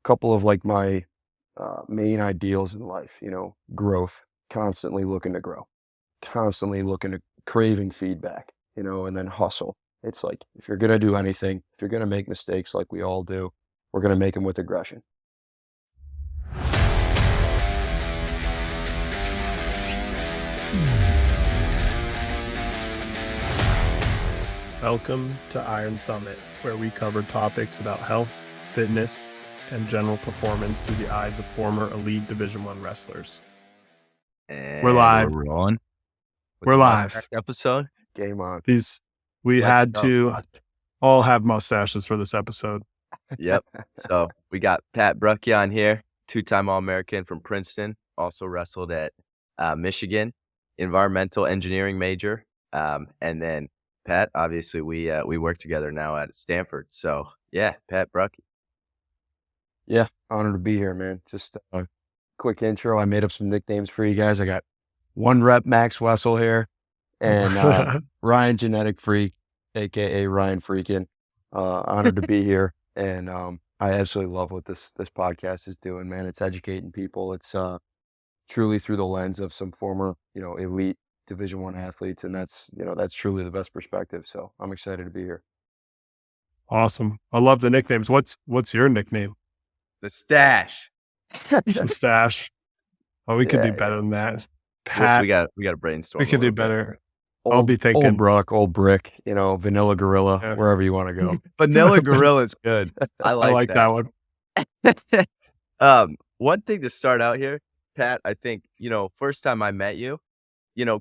couple of like my main ideals in life, growth, constantly looking to grow, constantly looking to craving feedback, and then hustle. It's like, if you're going to do anything, if you're going to make mistakes like we all do, we're going to make them with aggression. Welcome to Iron Summit, where we cover topics about health, fitness, and general performance through the eyes of former elite Division I wrestlers. And We're live. We're on. We're live. Episode. Game on. We Let's had go. to all have mustaches for this episode. Yep. So we got Pat Brucki on here, two-time All-American from Princeton, also wrestled at Michigan, environmental engineering major. And then Pat, obviously we work together now at Stanford. So yeah, Pat Brucki. Yeah, honored to be here, man. Just a quick intro. I made up some nicknames for you guys. I got One Rep Max Wessel here, and Ryan Genetic Freak, aka Ryan Freakin. Honored to be here, and I absolutely love what this podcast is doing, man. It's educating people. It's truly through the lens of some former, elite Division I athletes, and that's truly the best perspective. So I'm excited to be here. Awesome. I love the nicknames. What's your nickname? The Stash. The Stash. Oh, we could do better than that. Pat, We got to brainstorm. we could do better. I'll be thinking Old Brook, Old Brick, Vanilla Gorilla, Yeah. wherever you want to go. Vanilla Gorilla's good. I like that one. One thing to start out here, Pat, I think, first time I met you,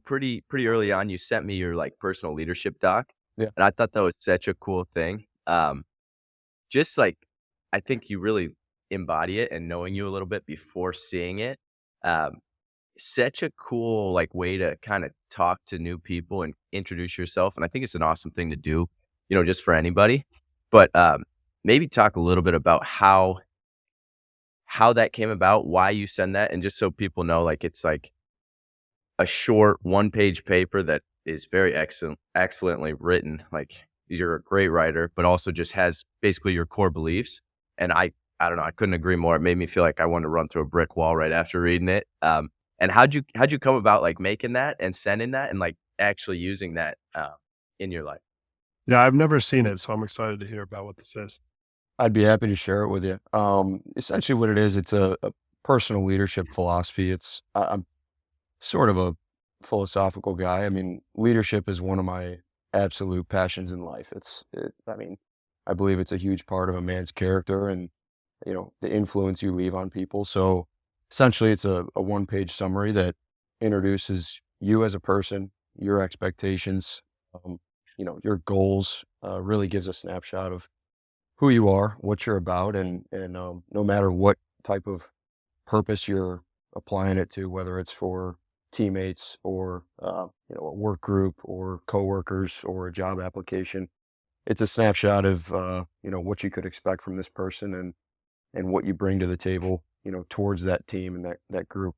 pretty early on, you sent me your like personal leadership doc. Yeah. And I thought that was such a cool thing. Just like, I think you really embody it, and knowing you a little bit before seeing it, such a cool like way to kind of talk to new people and introduce yourself. And I think it's an awesome thing to do, just for anybody. But maybe talk a little bit about how that came about, why you send that, and just so people know, like, it's like a short 1-page paper that is very excellently written. Like, you're a great writer, but also just has basically your core beliefs. And I don't know, I couldn't agree more. It made me feel like I wanted to run through a brick wall right after reading it. And how'd you come about like making that and sending that and like actually using that in your life? Yeah, I've never seen it, so I'm excited to hear about what this is. I'd be happy to share it with you. Essentially what it is, it's a personal leadership philosophy. I'm sort of a philosophical guy. I mean, leadership is one of my absolute passions in life. I believe it's a huge part of a man's character and, the influence you leave on people. So essentially it's a 1-page summary that introduces you as a person, your expectations, your goals, really gives a snapshot of who you are, what you're about, and no matter what type of purpose you're applying it to, whether it's for teammates or a work group or coworkers or a job application, it's a snapshot of what you could expect from this person and what you bring to the table, towards that team and that group.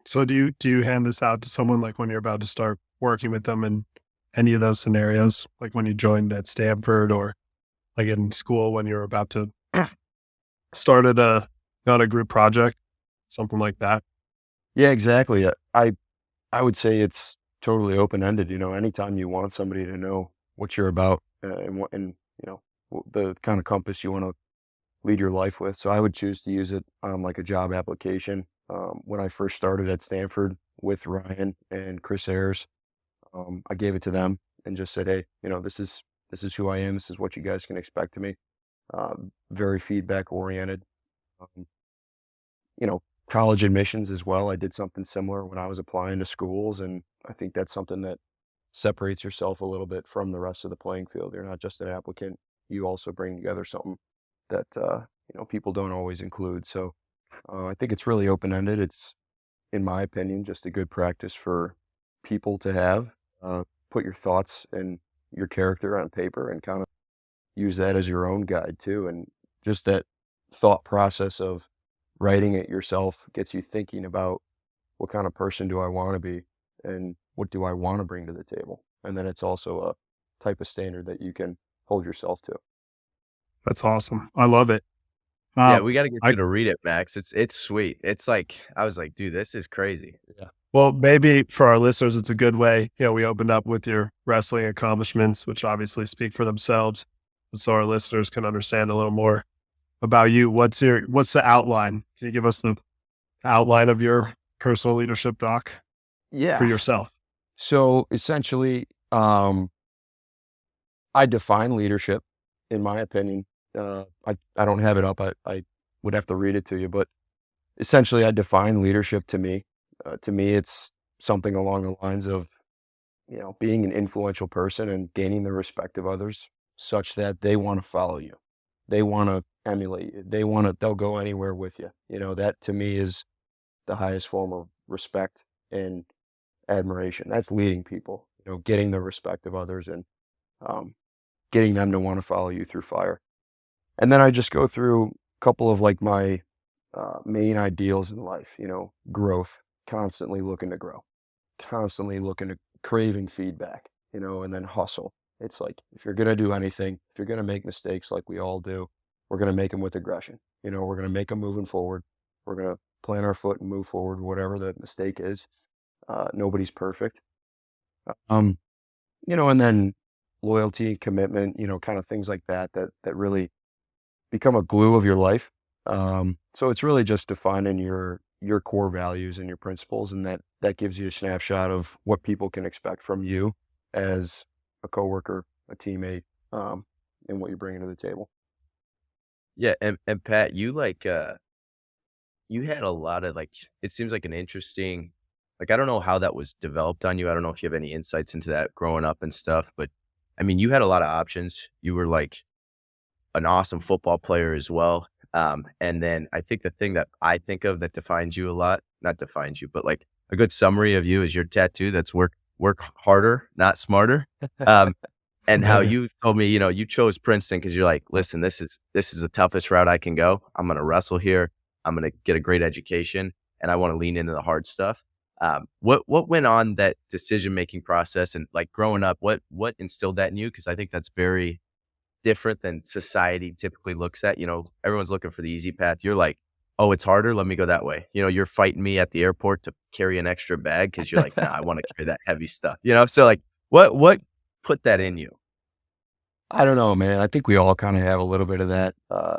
So do you hand this out to someone like when you're about to start working with them in any of those scenarios, like when you joined at Stanford or like in school when you're about to start on a group project, something like that? Yeah, exactly. I would say it's totally open-ended. Anytime you want somebody to know what you're about and the kind of compass you want to lead your life with. So I would choose to use it on like a job application. When I first started at Stanford with Ryan and Chris Ayers, I gave it to them and just said, hey, this is who I am. This is what you guys can expect of me. Very feedback oriented. College admissions as well. I did something similar when I was applying to schools, and I think that's something that separates yourself a little bit from the rest of the playing field. You're not just an applicant. You also bring together something that, people don't always include. So I think it's really open-ended. It's, in my opinion, just a good practice for people to have. Put your thoughts and your character on paper and kind of use that as your own guide too. And just that thought process of writing it yourself gets you thinking about what kind of person do I want to be and what do I want to bring to the table. And then it's also a type of standard that you can hold yourself to. That's awesome. I love it. Yeah, Um, we gotta get I you to read it, Max. It's sweet. It's like I was like, "Dude, this is crazy." Yeah. Well, maybe for our listeners, it's a good way. We opened up with your wrestling accomplishments, which obviously speak for themselves, so our listeners can understand a little more about you. What's the outline? Can you give us the outline of your personal leadership doc for Yeah. yourself? So essentially, I define leadership, in my opinion. I don't have it up. I would have to read it to you, but essentially, I define leadership to me. To me, it's something along the lines of, being an influential person and gaining the respect of others such that they want to follow you. They want to emulate you. They'll go anywhere with you. That to me is the highest form of respect and admiration. That's leading people, getting the respect of others and um, getting them to want to follow you through fire. And then I just go through a couple of like my main ideals in life, growth, constantly looking to grow, constantly looking to craving feedback, and then hustle. It's like, if you're going to do anything, if you're going to make mistakes like we all do, we're going to make them with aggression. We're going to make them moving forward. We're going to plant our foot and move forward, whatever the mistake is. Nobody's perfect. Um, and then loyalty, commitment, kind of things like that really become a glue of your life. So it's really just defining your core values and your principles, and that gives you a snapshot of what people can expect from you as a coworker, a teammate, and what you're bringing to the table. Yeah, and Pat, you had a lot of, like it seems like an interesting I don't know how that was developed on you. I don't know if you have any insights into that growing up and stuff, but, I mean, you had a lot of options. You were, like, an awesome football player as well. And then I think the thing that I think of that defines you a lot, not defines you, but like a good summary of you is your tattoo that's work harder, not smarter. Um, and how you told me, you chose Princeton because you're like, listen, this is the toughest route I can go. I'm gonna wrestle here. I'm gonna get a great education, and I want to lean into the hard stuff. What went on that decision making process and like growing up? What instilled that in you? Because I think that's very different than society typically looks at. Everyone's looking for the easy path. You're like, oh, it's harder. Let me go that way. You're fighting me at the airport to carry an extra bag because you're like, nah, I want to carry that heavy stuff. So like, what put that in you? I don't know, man. I think we all kind of have a little bit of that.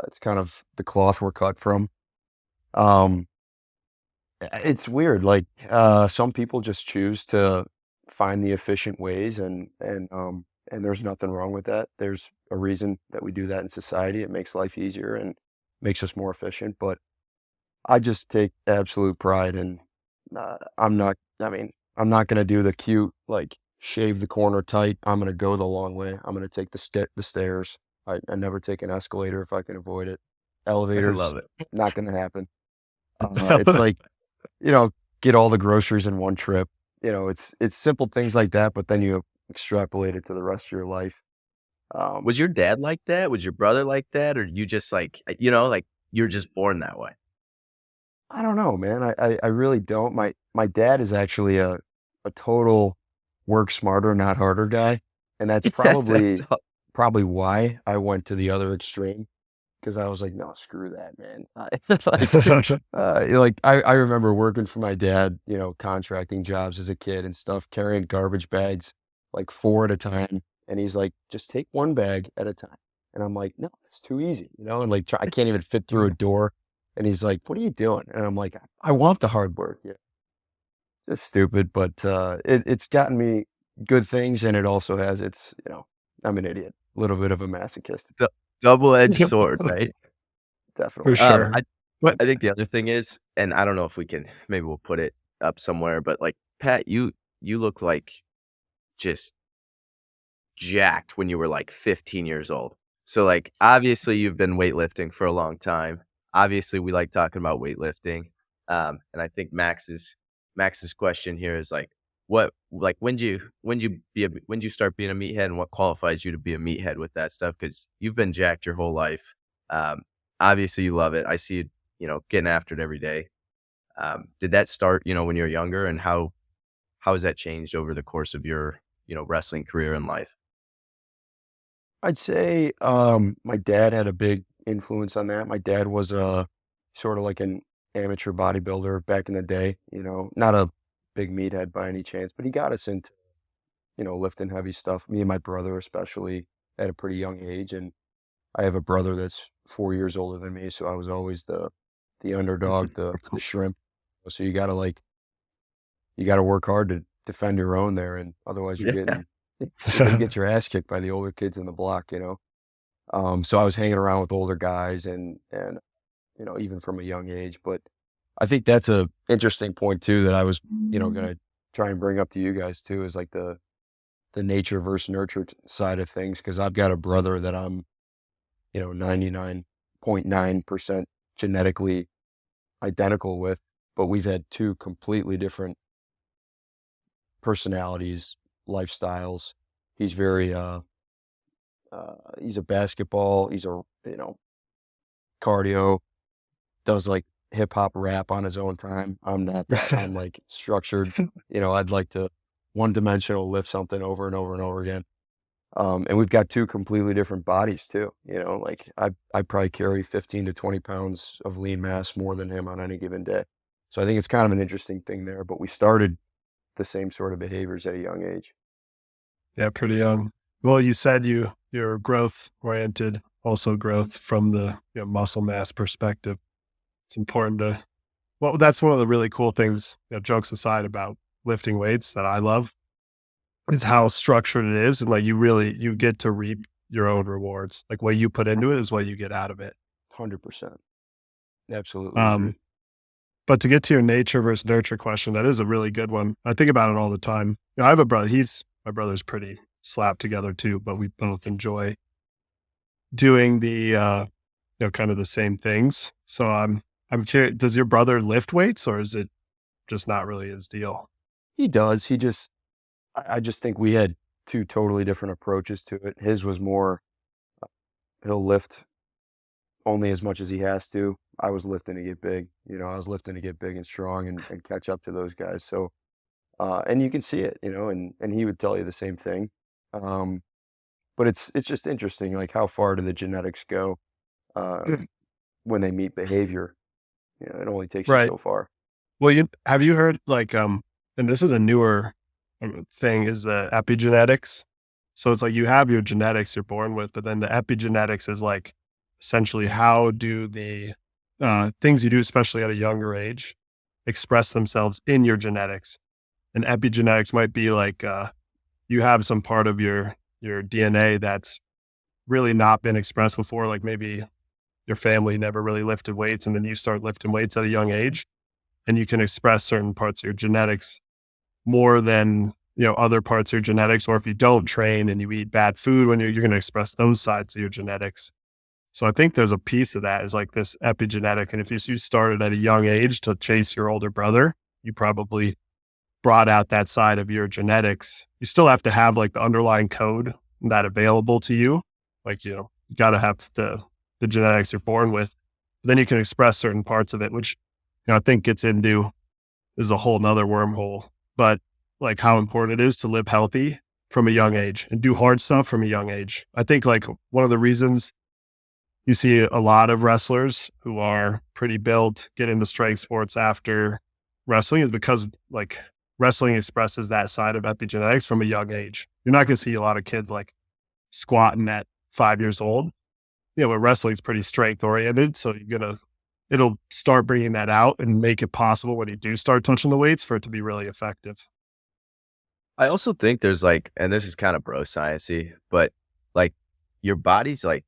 It's kind of the cloth we're cut from. Um, it's weird. Like, some people just choose to find the efficient ways, and there's nothing wrong with that. There's a reason that we do that in society. It makes life easier and makes us more efficient. But I just take absolute pride in. I'm not. I mean, I'm not gonna do the cute like shave the corner tight. I'm gonna go the long way. I'm gonna take the stairs. I never take an escalator if I can avoid it. I Elevators, love it. not gonna happen. It's like, you know, get all the groceries in one trip. It's simple things like that, but then you extrapolate it to the rest of your life. Um, Was your dad like that? Was your brother like that? Or you just like, like you're just born that way? I don't know, man. I really don't. My dad is actually a total work smarter, not harder guy, and that's That's probably why I went to the other extreme because I was like, no, screw that, man. I remember working for my dad, contracting jobs as a kid and stuff, carrying garbage bags like four at a time, and he's like, just take one bag at a time, and I'm like, no, it's too easy, and like I can't even fit through a door. And he's like, "What are you doing?" And I'm like, "I want the hard work." Yeah, it's stupid, but it's gotten me good things, and it also has its, I'm an idiot, a little bit of a masochist, dou double-edged sword, right? For definitely. sure. I But I think the other thing is, and I don't know if we can, maybe we'll put it up somewhere, but like Pat, you look like just jacked when you were like 15 years old. So like obviously you've been weightlifting for a long time. Obviously we like talking about weightlifting. And I think Max's question here is like what like when do you start being a meathead and what qualifies you to be a meathead with that stuff? Because you've been jacked your whole life. Um, obviously you love it. I see you, getting after it every day. Did that start, when you were younger, and how has that changed over the course of your, wrestling career and life? I'd say my dad had a big influence on that. My dad was a sort of like an amateur bodybuilder back in the day, not a big meathead by any chance, but he got us into, lifting heavy stuff, me and my brother especially at a pretty young age. And I have a brother that's 4 years older than me, so I was always the underdog, the shrimp. So you gotta work hard to defend your own there, and otherwise Yeah. you're gonna get your ass kicked by the older kids in the block. So I was hanging around with older guys and even from a young age. But I think that's a interesting point too that I was, gonna try and bring up to you guys too, is like the nature versus nurture side of things. Because I've got a brother that I'm, 99.9% genetically identical with, but we've had two completely different personalities, lifestyles. He's very he's a basketball, he's a cardio, does like hip hop rap on his own time. I'm not that. I'm like structured. I'd like to one dimensional lift something over and over and over again. And we've got two completely different bodies too. Like I probably carry 15 to 20 pounds of lean mass more than him on any given day. So I think it's kind of an interesting thing there. But we started the same sort of behaviors at a young age. Yeah, pretty young. Well, you said you're growth oriented, also growth from the muscle mass perspective. It's important to, well, that's one of the really cool things, jokes aside, about lifting weights that I love is how structured it is. And like you get to reap your own rewards. Like what you put into it is what you get out of it. 100%. Absolutely agree. Um, but to get to your nature versus nurture question, that is a really good one. I think about it all the time. I have a brother. My brother's pretty slapped together too, but we both enjoy doing the, kind of the same things. So I'm curious, does your brother lift weights or is it just not really his deal? He does. I just think we had two totally different approaches to it. His was more, he'll lift only as much as he has to. I was lifting to get big. I was lifting to get big and strong and catch up to those guys. So, and you can see it, and he would tell you the same thing. Um, but it's just interesting, like how far do the genetics go Mm. when they meet behavior? It only takes you Right. so far. Well, have you heard like, and this is a newer thing, is the epigenetics. So it's like you have your genetics you're born with, but then the epigenetics is like essentially how do the things you do, especially at a younger age, express themselves in your genetics. And epigenetics might be like you have some part of your DNA that's really not been expressed before. Like maybe your family never really lifted weights, and then you start lifting weights at a young age, and you can express certain parts of your genetics more than other parts of your genetics. Or if you don't train and you eat bad food when you're going to express those sides of your genetics. So I think there's a piece of that is like this epigenetic. And if you started at a young age to chase your older brother, you probably brought out that side of your genetics. You still have to have like the underlying code that available to you. Like, you got to have the genetics you're born with. Then you can express certain parts of it, which I think gets into is a whole nother wormhole. But like how important it is to live healthy from a young age and do hard stuff from a young age. I think like one of the reasons you see a lot of wrestlers who are pretty built get into strength sports after wrestling is because like wrestling expresses that side of epigenetics from a young age. You're not going to see a lot of kids like squatting at 5 years old. But wrestling's pretty strength oriented. So it'll start bringing that out and make it possible when you do start touching the weights for it to be really effective. I also think there's like, and this is kind of bro sciencey, but like your body's like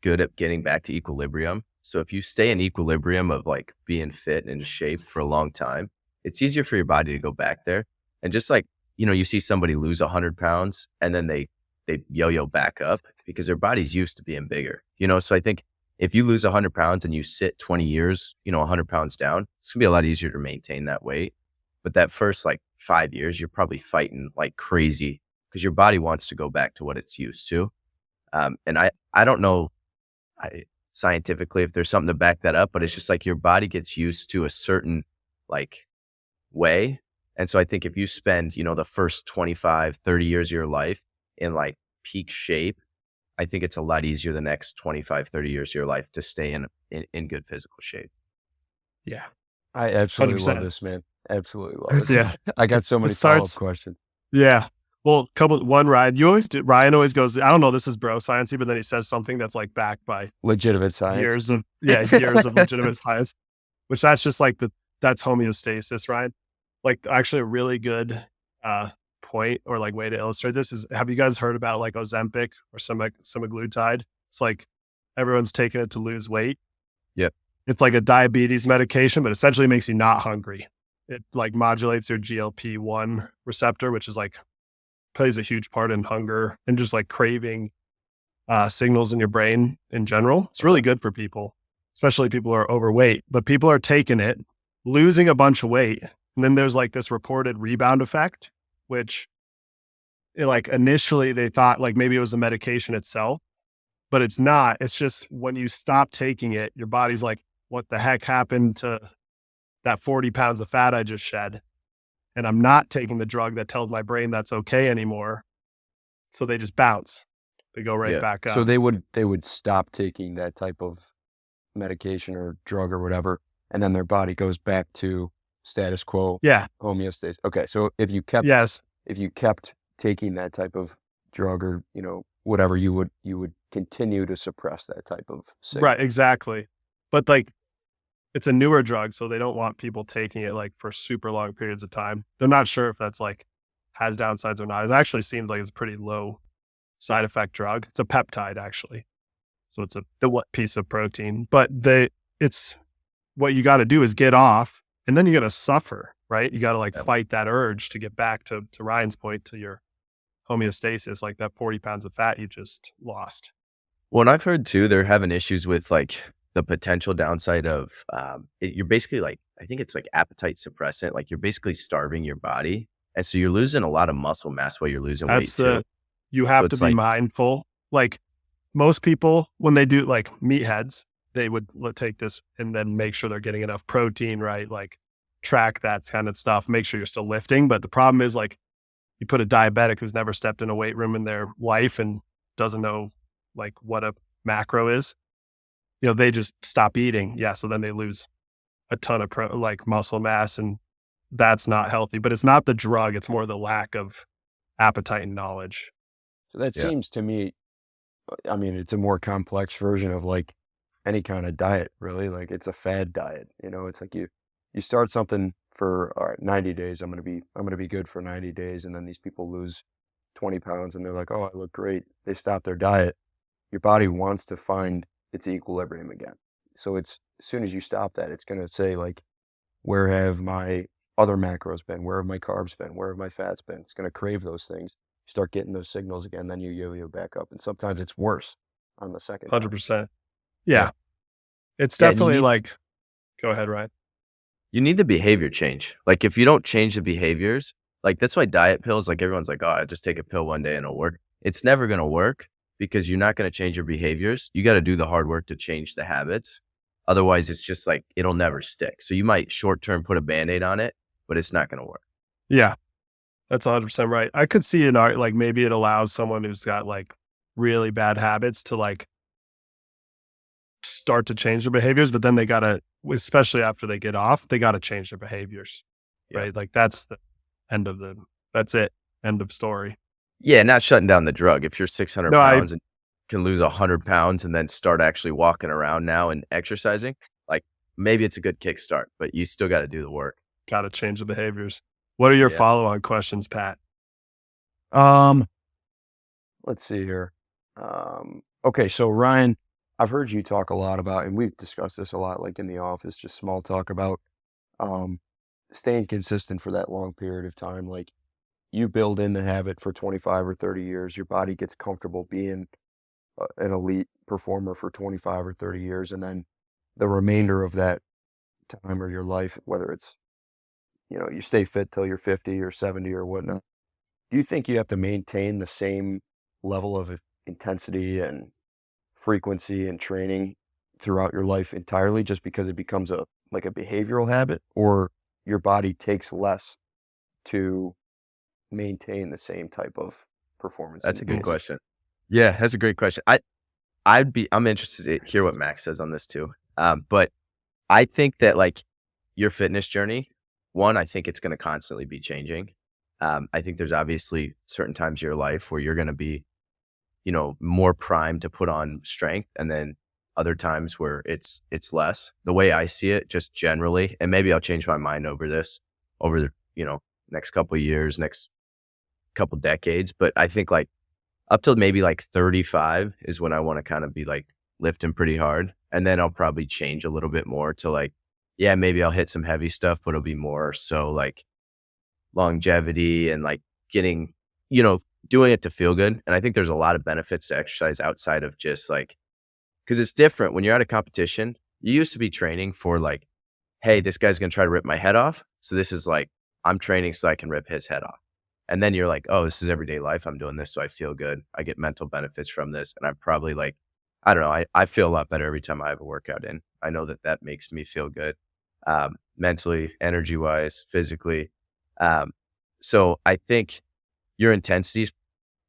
good at getting back to equilibrium. So if you stay in equilibrium of like being fit and in shape for a long time, it's easier for your body to go back there. And just like, you see somebody lose 100 pounds and then they yo-yo back up because their body's used to being bigger, So I think if you lose 100 pounds and you sit 20 years, 100 pounds down, it's gonna be a lot easier to maintain that weight. But that first like 5 years, you're probably fighting like crazy because your body wants to go back to what it's used to. And I don't know scientifically if there's something to back that up, but it's just like your body gets used to a certain like way. And so I think if you spend, the first 25, 30 years of your life in like peak shape, I think it's a lot easier the next 25, 30 years of your life to stay in good physical shape. Yeah. I absolutely love 100%. this, man. Absolutely love this. Yeah. I got so It many follow-up starts questions. yeah. Well, one Ryan, Ryan always goes, I don't know, this is bro sciencey, but then he says something that's like backed by Legitimate science. years of legitimate science, which that's just like that's homeostasis, Ryan. Like actually a really good uh point or like way to illustrate this is, have you guys heard about like Ozempic or semaglutide? It's like everyone's taking it to lose weight. Yep. It's like a diabetes medication, but essentially makes you not hungry. It like modulates your GLP-1 receptor, which is like plays a huge part in hunger and just like craving signals in your brain in general. It's really good for people, especially people who are overweight, but people are taking it, losing a bunch of weight. And then there's like this reported rebound effect, which like initially they thought like maybe it was the medication itself, but it's not. It's just when you stop taking it, your body's like, what the heck happened to that 40 pounds of fat I just shed? And I'm not taking the drug that tells my brain that's okay anymore. So they just bounce. They go right Yeah. back So up. they would stop taking that type of medication or drug or whatever, and then their body goes back to status quo Yeah. homeostasis. Okay, so Yes. if you kept taking that type of drug or, whatever, you would continue to suppress that type of signal. Right. Exactly. But like it's a newer drug, so they don't want people taking it like for super long periods of time. They're not sure if that's like has downsides or not. It actually seems like it's a pretty low side effect drug. It's a peptide actually. So it's a piece of protein, but it's what you got to do is get off and then you got to suffer, right? You got to like Yep. fight that urge to get back to Ryan's point, to your homeostasis, like that 40 pounds of fat you just lost. Well, and I've heard too, they're having issues with like the potential downside of you're basically like, I think it's like appetite suppressant. Like you're basically starving your body. And so you're losing a lot of muscle mass while you're losing weight That's too. you So have to it's be like, mindful. Like most people, when they do like meatheads, they would take this and then make sure they're getting enough protein, right? Like track that kind of stuff, make sure you're still lifting. But the problem is like you put a diabetic who's never stepped in a weight room in their life and doesn't know like what a macro is, they just stop eating. Yeah. So then they lose a ton of like muscle mass, and that's not healthy, but it's not the drug. It's more the lack of appetite and knowledge. So that yeah, seems to me, I mean, it's a more complex version of like any kind of diet, really. Like it's a fad diet. It's like you start something for, all right, 90 days. I'm gonna be good for 90 days, and then these people lose 20 pounds and they're like, oh, I look great. They stop their diet. Your body wants to find its equilibrium again. So it's as soon as you stop that, it's gonna say like, where have my other macros been? Where have my carbs been? Where have my fats been? It's gonna crave those things. You start getting those signals again, then you yo-yo back up. And sometimes it's worse on the second time. 100%. yeah, Yeah. It's yeah. And definitely like, go ahead, Ryan. you need the behavior change. Like if you don't change the behaviors, like that's why diet pills, like everyone's like, oh, I just take a pill one day and it'll work. It's never going to work because you're not going to change your behaviors. You got to do the hard work to change the habits. Otherwise, it's just like, it'll never stick. So you might short term put a Band-Aid on it, but it's not going to work. Yeah, that's 100% right. I could see an art, like maybe it allows someone who's got like really bad habits to like start to change their behaviors, but then they gotta, especially after they get off, they gotta change their behaviors, Yeah. right? Like that's the that's it. End of story. Yeah. Not shutting down the drug. If you're 600 No, I pounds and can lose 100 pounds and then start actually walking around now and exercising, like maybe it's a good kickstart, but you still got to do the work. gotta change the behaviors. What are your Yeah. follow-on questions, Pat? Um, let's see here. Okay, so Ryan, I've heard you talk a lot about, and we've discussed this a lot, like in the office, just small talk about um, staying consistent for that long period of time. Like you build in the habit for 25 or 30 years, your body gets comfortable being an elite performer for 25 or 30 years, and then the remainder of that time or your life, whether it's, you stay fit till you're 50 or 70 or whatnot. Do you think you have to maintain the same level of intensity and frequency and training throughout your life entirely just because it becomes like a behavioral habit, or your body takes less to maintain the same type of performance That's a good goals? question. Yeah, that's a great question. I'm interested to hear what Max says on this too. But I think that like your fitness journey, one, I think it's going to constantly be changing. I think there's obviously certain times of your life where you're going to be, more primed to put on strength, and then other times where it's less. The way I see it, just generally, and maybe I'll change my mind over this over the next couple of years, next couple decades, but I think like up till maybe like 35 is when I want to kind of be like lifting pretty hard. And then I'll probably change a little bit more to like, yeah, maybe I'll hit some heavy stuff, but it'll be more so like longevity and like getting, doing it to feel good. And I think there's a lot of benefits to exercise outside of just like, because it's different when you're at a competition. You used to be training for like, hey, this guy's going to try to rip my head off. So this is like, I'm training so I can rip his head off. And then you're like, oh, this is everyday life. I'm doing this so I feel good. I get mental benefits from this. And I'm probably like, I don't know, I feel a lot better every time I have a workout in. I know that that makes me feel good, mentally, energy wise, physically. Um, so I think your intensity is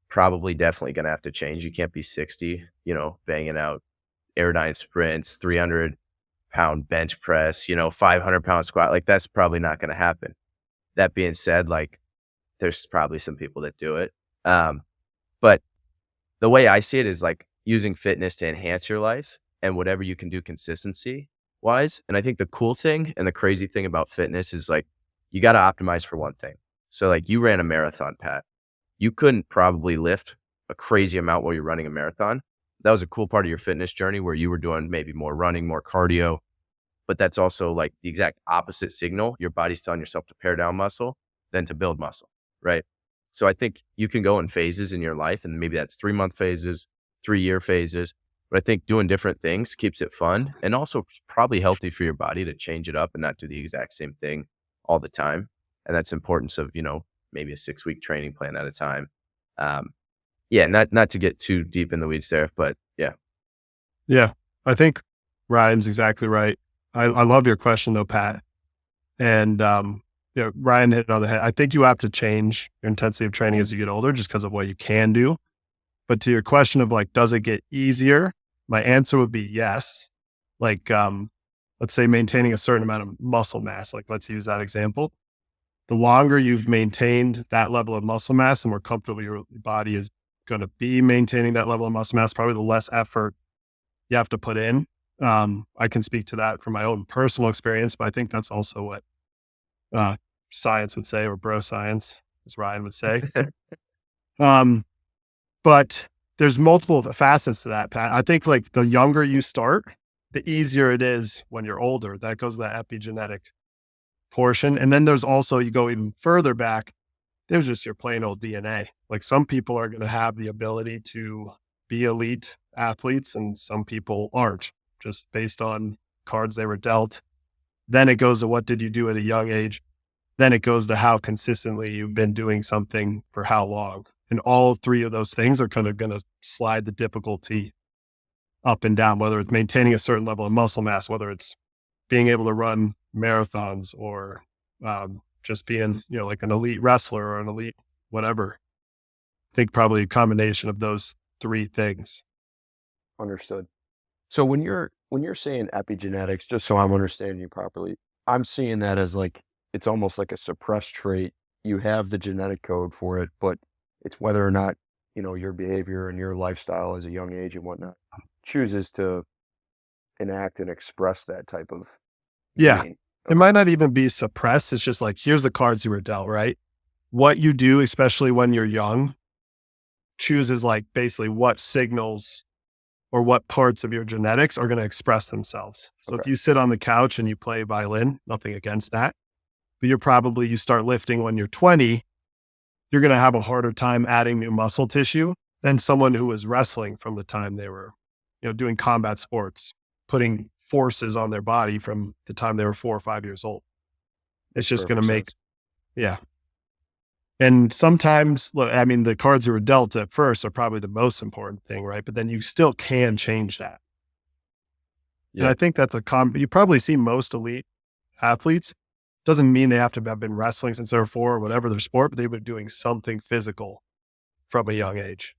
probably definitely going to have to change. You can't be 60, banging out airdyne sprints, 300-pound bench press, 500-pound squat. Like that's probably not going to happen. That being said, like there's probably some people that do it. But the way I see it is like using fitness to enhance your life and whatever you can do consistency wise. And I think the cool thing and the crazy thing about fitness is like you got to optimize for one thing. So like you ran a marathon, Pat. You couldn't probably lift a crazy amount while you're running a marathon. That was a cool part of your fitness journey where you were doing maybe more running, more cardio, but that's also like the exact opposite signal. Your body's telling yourself to pare down muscle than to build muscle, right? So I think you can go in phases in your life, and maybe that's 3-month phases, 3-year phases. But I think doing different things keeps it fun and also probably healthy for your body to change it up and not do the exact same thing all the time. And that's importance of, maybe a 6-week training plan at a time. Yeah, not to get too deep in the weeds there, but yeah. Yeah, I think Ryan's exactly right. I love your question though, Pat. And, Ryan hit it on the head. I think you have to change your intensity of training as you get older just because of what you can do. But to your question of like, does it get easier? My answer would be yes. Like, let's say maintaining a certain amount of muscle mass, like let's use that example. The longer you've maintained that level of muscle mass and more comfortable your body is going to be maintaining that level of muscle mass, probably the less effort you have to put in. I can speak to that from my own personal experience, but I think that's also what science would say, or bro science, as Ryan would say. But there's multiple facets to that, Pat. I think like the younger you start, the easier it is when you're older. That goes to the epigenetic portion. And then there's also, you go even further back, there's just your plain old DNA. Like some people are going to have the ability to be elite athletes and some people aren't, just based on cards they were dealt. Then it goes to what did you do at a young age? Then it goes to how consistently you've been doing something for how long. And all three of those things are kind of going to slide the difficulty up and down, whether it's maintaining a certain level of muscle mass, whether it's being able to run marathons or just being, like an elite wrestler or an elite whatever. I think probably a combination of those three things. Understood. So when you're saying epigenetics, just so I'm understanding you properly, I'm seeing that as like it's almost like a suppressed trait. You have the genetic code for it, but it's whether or not, your behavior and your lifestyle as a young age and whatnot chooses to enact and express that type of Yeah. gene. It Okay. might not even be suppressed. It's just like, here's the cards you were dealt, right? What you do, especially when you're young, chooses like basically what signals or what parts of your genetics are going to express themselves. So Okay. if you sit on the couch and you play violin, nothing against that, but you start lifting when you're 20, you're going to have a harder time adding new muscle tissue than someone who was wrestling from the time they were, doing combat sports, putting forces on their body from the time they were 4 or 5 years old. It's Makes just going to perfect make, sense. yeah. And sometimes, look, I mean, the cards you were dealt at first are probably the most important thing, right? But then you still can change that. And Yeah. I think that's you probably see most elite athletes. Doesn't mean they have to have been wrestling since they were 4 or whatever their sport, but they've been doing something physical from a young age.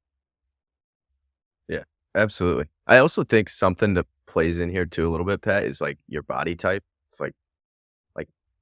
Absolutely. I also think something that plays in here too a little bit, Pat, is like your body type. It's like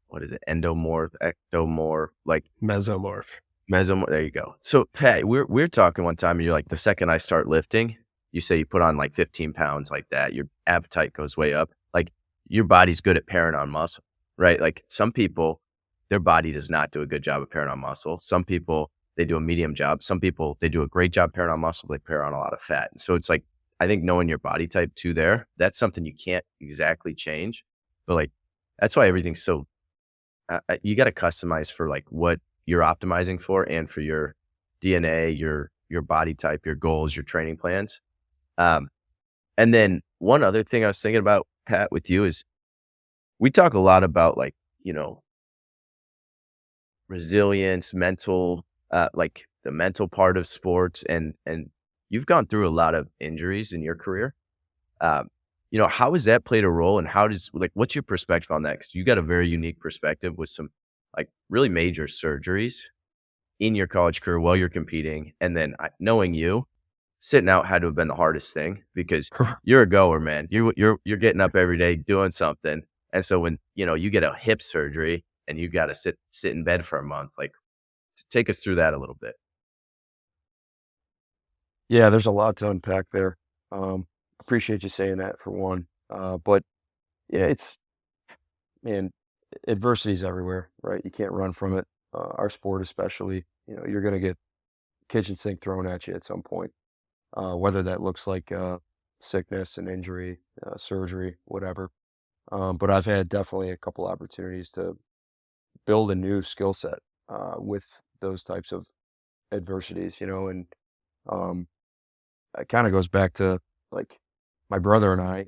what is it? Endomorph, ectomorph, like Mesomorph. mesomorph. There you go. So Pat, we're talking one time, and you're like, the second I start lifting, you say you put on like 15 pounds like that, your appetite goes way up. Like your body's good at pairing on muscle, right? Like some people, their body does not do a good job of pairing on muscle. Some people they do a medium job. Some people they do a great job pairing on muscle, but they pair on a lot of fat. And so it's like I think knowing your body type too there, that's something you can't exactly change. But like that's why everything's so you got to customize for like what you're optimizing for and for your DNA, your body type, your goals, your training plans. Um, and then one other thing I was thinking about, Pat, with you is we talk a lot about like, you know, resilience, mental, like the mental part of sports, and you've gone through a lot of injuries in your career. Um, you know, how has that played a role, and how does like what's your perspective on that? Because you got a very unique perspective with some like really major surgeries in your college career while you're competing, and then knowing you, sitting out had to have been the hardest thing because you're a goer, man. You're getting up every day doing something, and so when you know you get a hip surgery and you got to sit in bed for a month, like take us through that a little bit. Yeah, there's a lot to unpack there. Appreciate you saying that for one. But yeah, it's man, adversity's everywhere, right? You can't run from it. Our sport, especially, you're gonna get kitchen sink thrown at you at some point. Whether that looks like sickness, and injury, surgery, whatever. But I've had definitely a couple opportunities to build a new skill set with those types of adversities, and um, it kind of goes back to like my brother and I,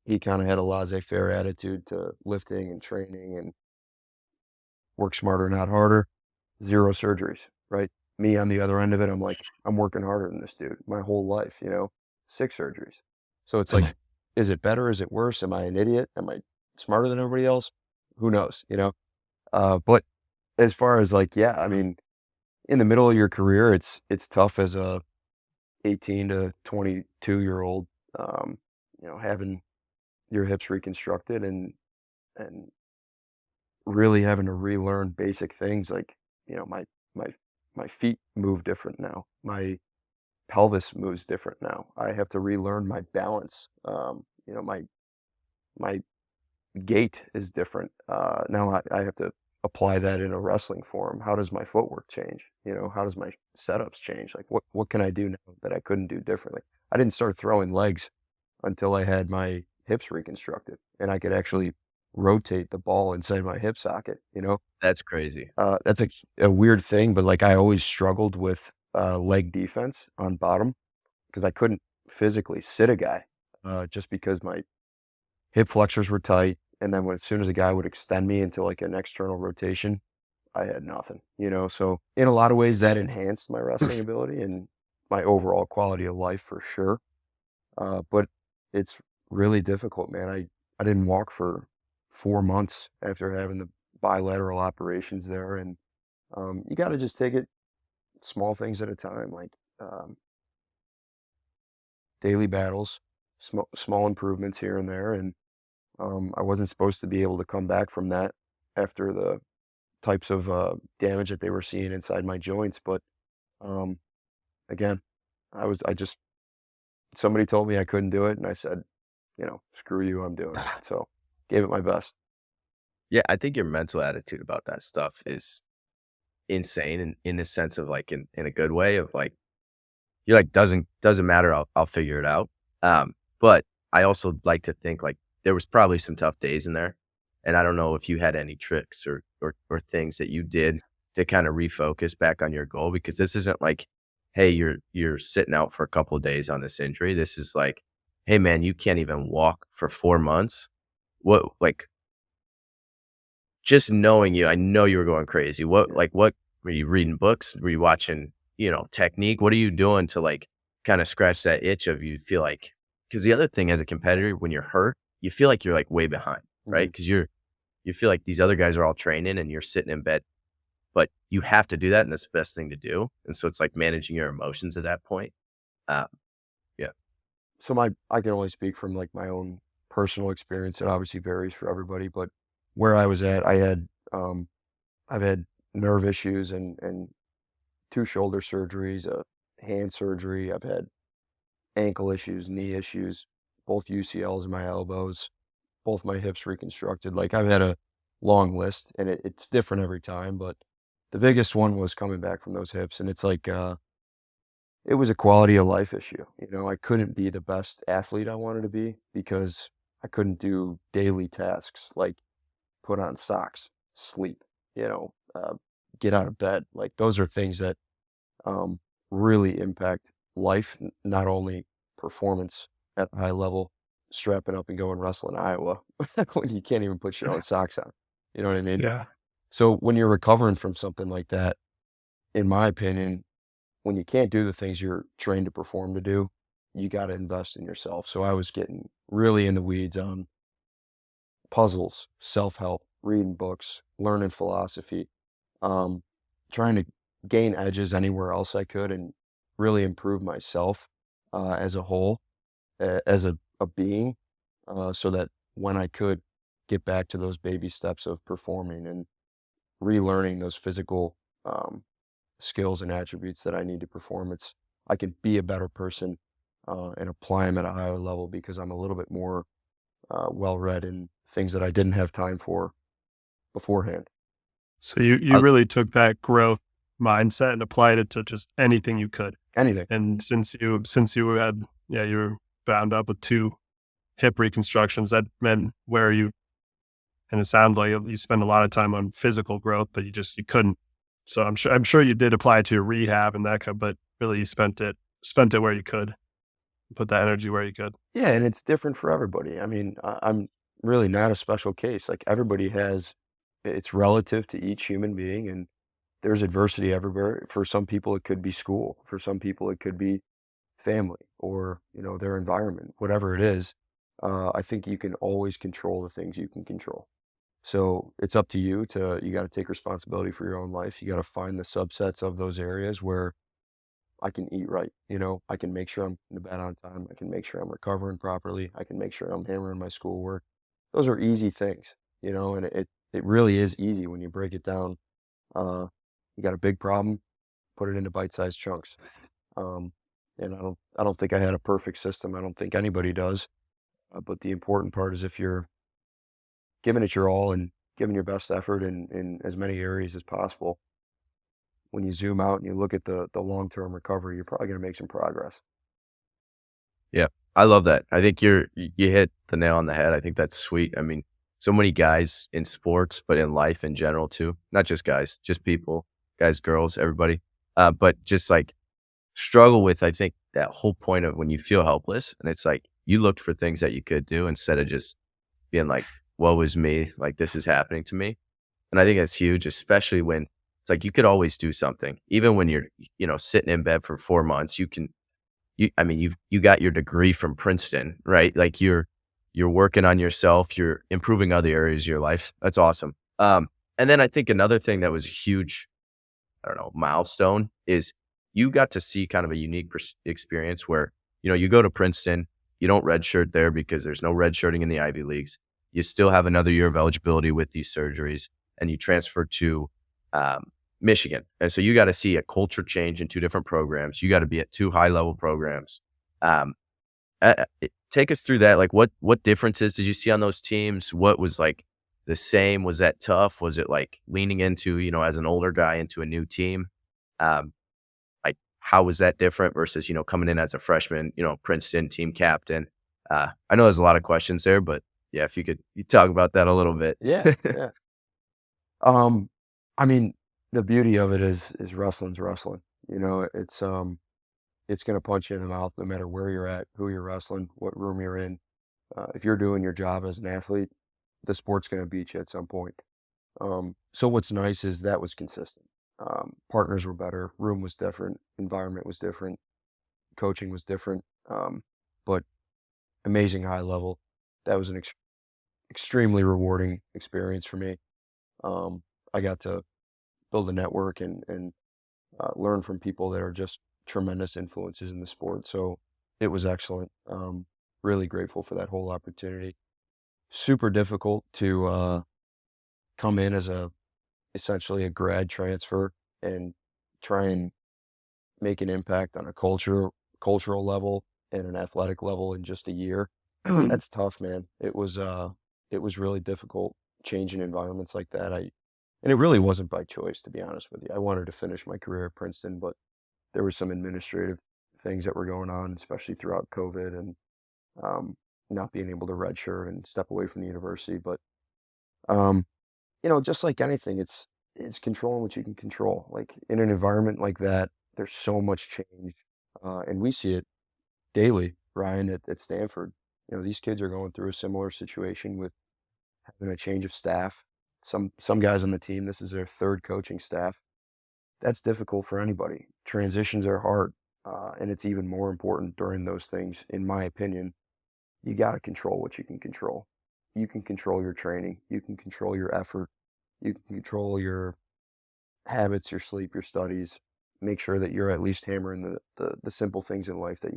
he kind of had a laissez-faire attitude to lifting and training and work smarter, not harder, zero surgeries, right? Me on the other end of it, I'm like, I'm working harder than this dude my whole life, six surgeries. So it's like, is it better? Is it worse? Am I an idiot? Am I smarter than everybody else? Who knows? But as far as like, yeah, I mean, in the middle of your career, it's tough as a 18 to 22-year-old, having your hips reconstructed and really having to relearn basic things like, my my feet move different now. My pelvis moves different now. I have to relearn my balance. My gait is different. Now I have to apply that in a wrestling form. How does my footwork change? How does my setups change? Like what can I do now that I couldn't do differently? I didn't start throwing legs until I had my hips reconstructed and I could actually rotate the ball inside my hip socket. That's crazy. That's a weird thing, but like I always struggled with leg defense on bottom because I couldn't physically sit a guy just because my hip flexors were tight. And then as soon as a guy would extend me into like an external rotation, I had nothing. So in a lot of ways that enhanced my wrestling ability and my overall quality of life for sure. But it's really difficult, man. I didn't walk for 4 months after having the bilateral operations there. And you got to just take it small things at a time, like daily battles, small improvements here and there. And I wasn't supposed to be able to come back from that after the types of damage that they were seeing inside my joints. But um, again, I just, somebody told me I couldn't do it. And I said, screw you, I'm doing it. So gave it my best. Yeah, I think your mental attitude about that stuff is insane in the sense of like in a good way of like you're like doesn't matter, I'll figure it out. But I also like to think like there was probably some tough days in there, and I don't know if you had any tricks or things that you did to kind of refocus back on your goal because this isn't like, hey, you're sitting out for a couple of days on this injury. This is like, hey man, you can't even walk for 4 months. What like just knowing you, I know you were going crazy. What Yeah. like what were you reading books? Were you watching, technique? What are you doing to like kind of scratch that itch of you feel like because the other thing as a competitor, when you're hurt, you feel like you're like way behind, right? Mhm. Because you feel like these other guys are all training and you're sitting in bed, but you have to do that, and that's the best thing to do. And so it's like managing your emotions at that point. Uh, yeah. I can only speak from like my own personal experience. It obviously varies for everybody, but where I was at, I've had nerve issues and two shoulder surgeries, a hand surgery. I've had ankle issues, knee issues, both UCLs in my elbows, both my hips reconstructed. Like I've had a long list, and it's different every time, but the biggest one was coming back from those hips, and it's like it was a quality of life issue. You know, I couldn't be the best athlete I wanted to be because I couldn't do daily tasks like put on socks, sleep, you know, get out of bed. Like those are things that um, really impact life, not only performance at a high level, strapping up and going wrestle in Iowa when you can't even put your own socks on. You know what I mean? Yeah. So when you're recovering from something like that, in my opinion, when you can't do the things you're trained to perform to do, you got to invest in yourself. So I was getting really in the weeds on puzzles, self-help, reading books, learning philosophy, um, trying to gain edges anywhere else I could and really improve myself as a whole, as a being, so that when I could get back to those baby steps of performing and relearning those physical skills and attributes that I need to perform, I can be a better person and apply them at a higher level because I'm a little bit more well-read in things that I didn't have time for beforehand. So you I really took that growth mindset and applied it to just anything you could. Anything. And since you had you were bound up with two hip reconstructions, that meant where you and it sounded like you spend a lot of time on physical growth, but you couldn't. So I'm sure you did apply it to your rehab and that but really you spent it where you could, put that energy where you could. Yeah, and it's different for everybody. I mean, I'm really not a special case. Like everybody has, it's relative to each human being, and there's adversity everywhere. For some people, it could be school. For some people, it could be family or, you know, their environment, whatever it is. I think you can always control the things you can control. So it's up to you you got to take responsibility for your own life. You got to find the subsets of those areas where I can eat right. You know, I can make sure I'm in the bed on time. I can make sure I'm recovering properly. I can make sure I'm hammering my schoolwork. Those are easy things, you know, and it really is easy when you break it down. Uh, you got a big problem, put it into bite-sized chunks. Um, and I don't think I had a perfect system. I don't think anybody does. But the important part is if you're giving it your all and giving your best effort in as many areas as possible, when you zoom out and you look at the long-term recovery, you're probably going to make some progress. Yeah, I love that. I think you hit the nail on the head. I think that's sweet. I mean, so many guys in sports, but in life in general too. Not just guys, just people, guys, girls, everybody. But just like struggle with, I think that whole point of when you feel helpless and it's like you looked for things that you could do instead of just being like, woe is me, like this is happening to me. And I think that's huge, especially when it's like you could always do something. Even when you're, sitting in bed for 4 months, I mean, you got your degree from Princeton, right? Like you're working on yourself, you're improving other areas of your life. That's awesome. And then I think another thing that was a huge, I don't know, milestone is you got to see kind of a unique experience where, you go to Princeton, you don't redshirt there because there's no redshirting in the Ivy Leagues. You still have another year of eligibility with these surgeries, and you transfer to Michigan. And so you got to see a culture change in two different programs. You got to be at two high level programs. Um, Take us through that. Like what differences did you see on those teams? What was like the same? Was that tough? Was it like leaning into, as an older guy into a new team? Um, like how was that different versus, coming in as a freshman, Princeton team captain? I know there's a lot of questions there, but yeah, if you talk about that a little bit. Yeah, yeah. I mean, the beauty of it is wrestling's wrestling. You know, it's gonna punch you in the mouth no matter where you're at, who you're wrestling, what room you're in. If you're doing your job as an athlete, the sport's gonna beat you at some point. So what's nice is that was consistent. Partners were better, room was different, environment was different, coaching was different. But amazing high level. That was an extremely rewarding experience for me. I got to build a network and learn from people that are just tremendous influences in the sport. So It was excellent. Really grateful for that whole opportunity. Super difficult to come in as a essentially a grad transfer and try and make an impact on a cultural level and an athletic level in just a year. That's tough, man. It was really difficult changing environments like that. And it really wasn't by choice, to be honest with you. I wanted to finish my career at Princeton, but there were some administrative things that were going on, especially throughout COVID and um, not being able to redshirt and step away from the university. But um, just like anything, it's controlling what you can control. Like in an environment like that, there's so much change, and we see it daily. Ryan at Stanford, these kids are going through a similar situation with having a change of staff. Some guys on the team, this is their third coaching staff. That's difficult for anybody. Transitions are hard, and it's even more important during those things, in my opinion. You got to control what you can control. You can control your training. You can control your effort. You can control your habits, your sleep, your studies. Make sure that you're at least hammering the simple things in life that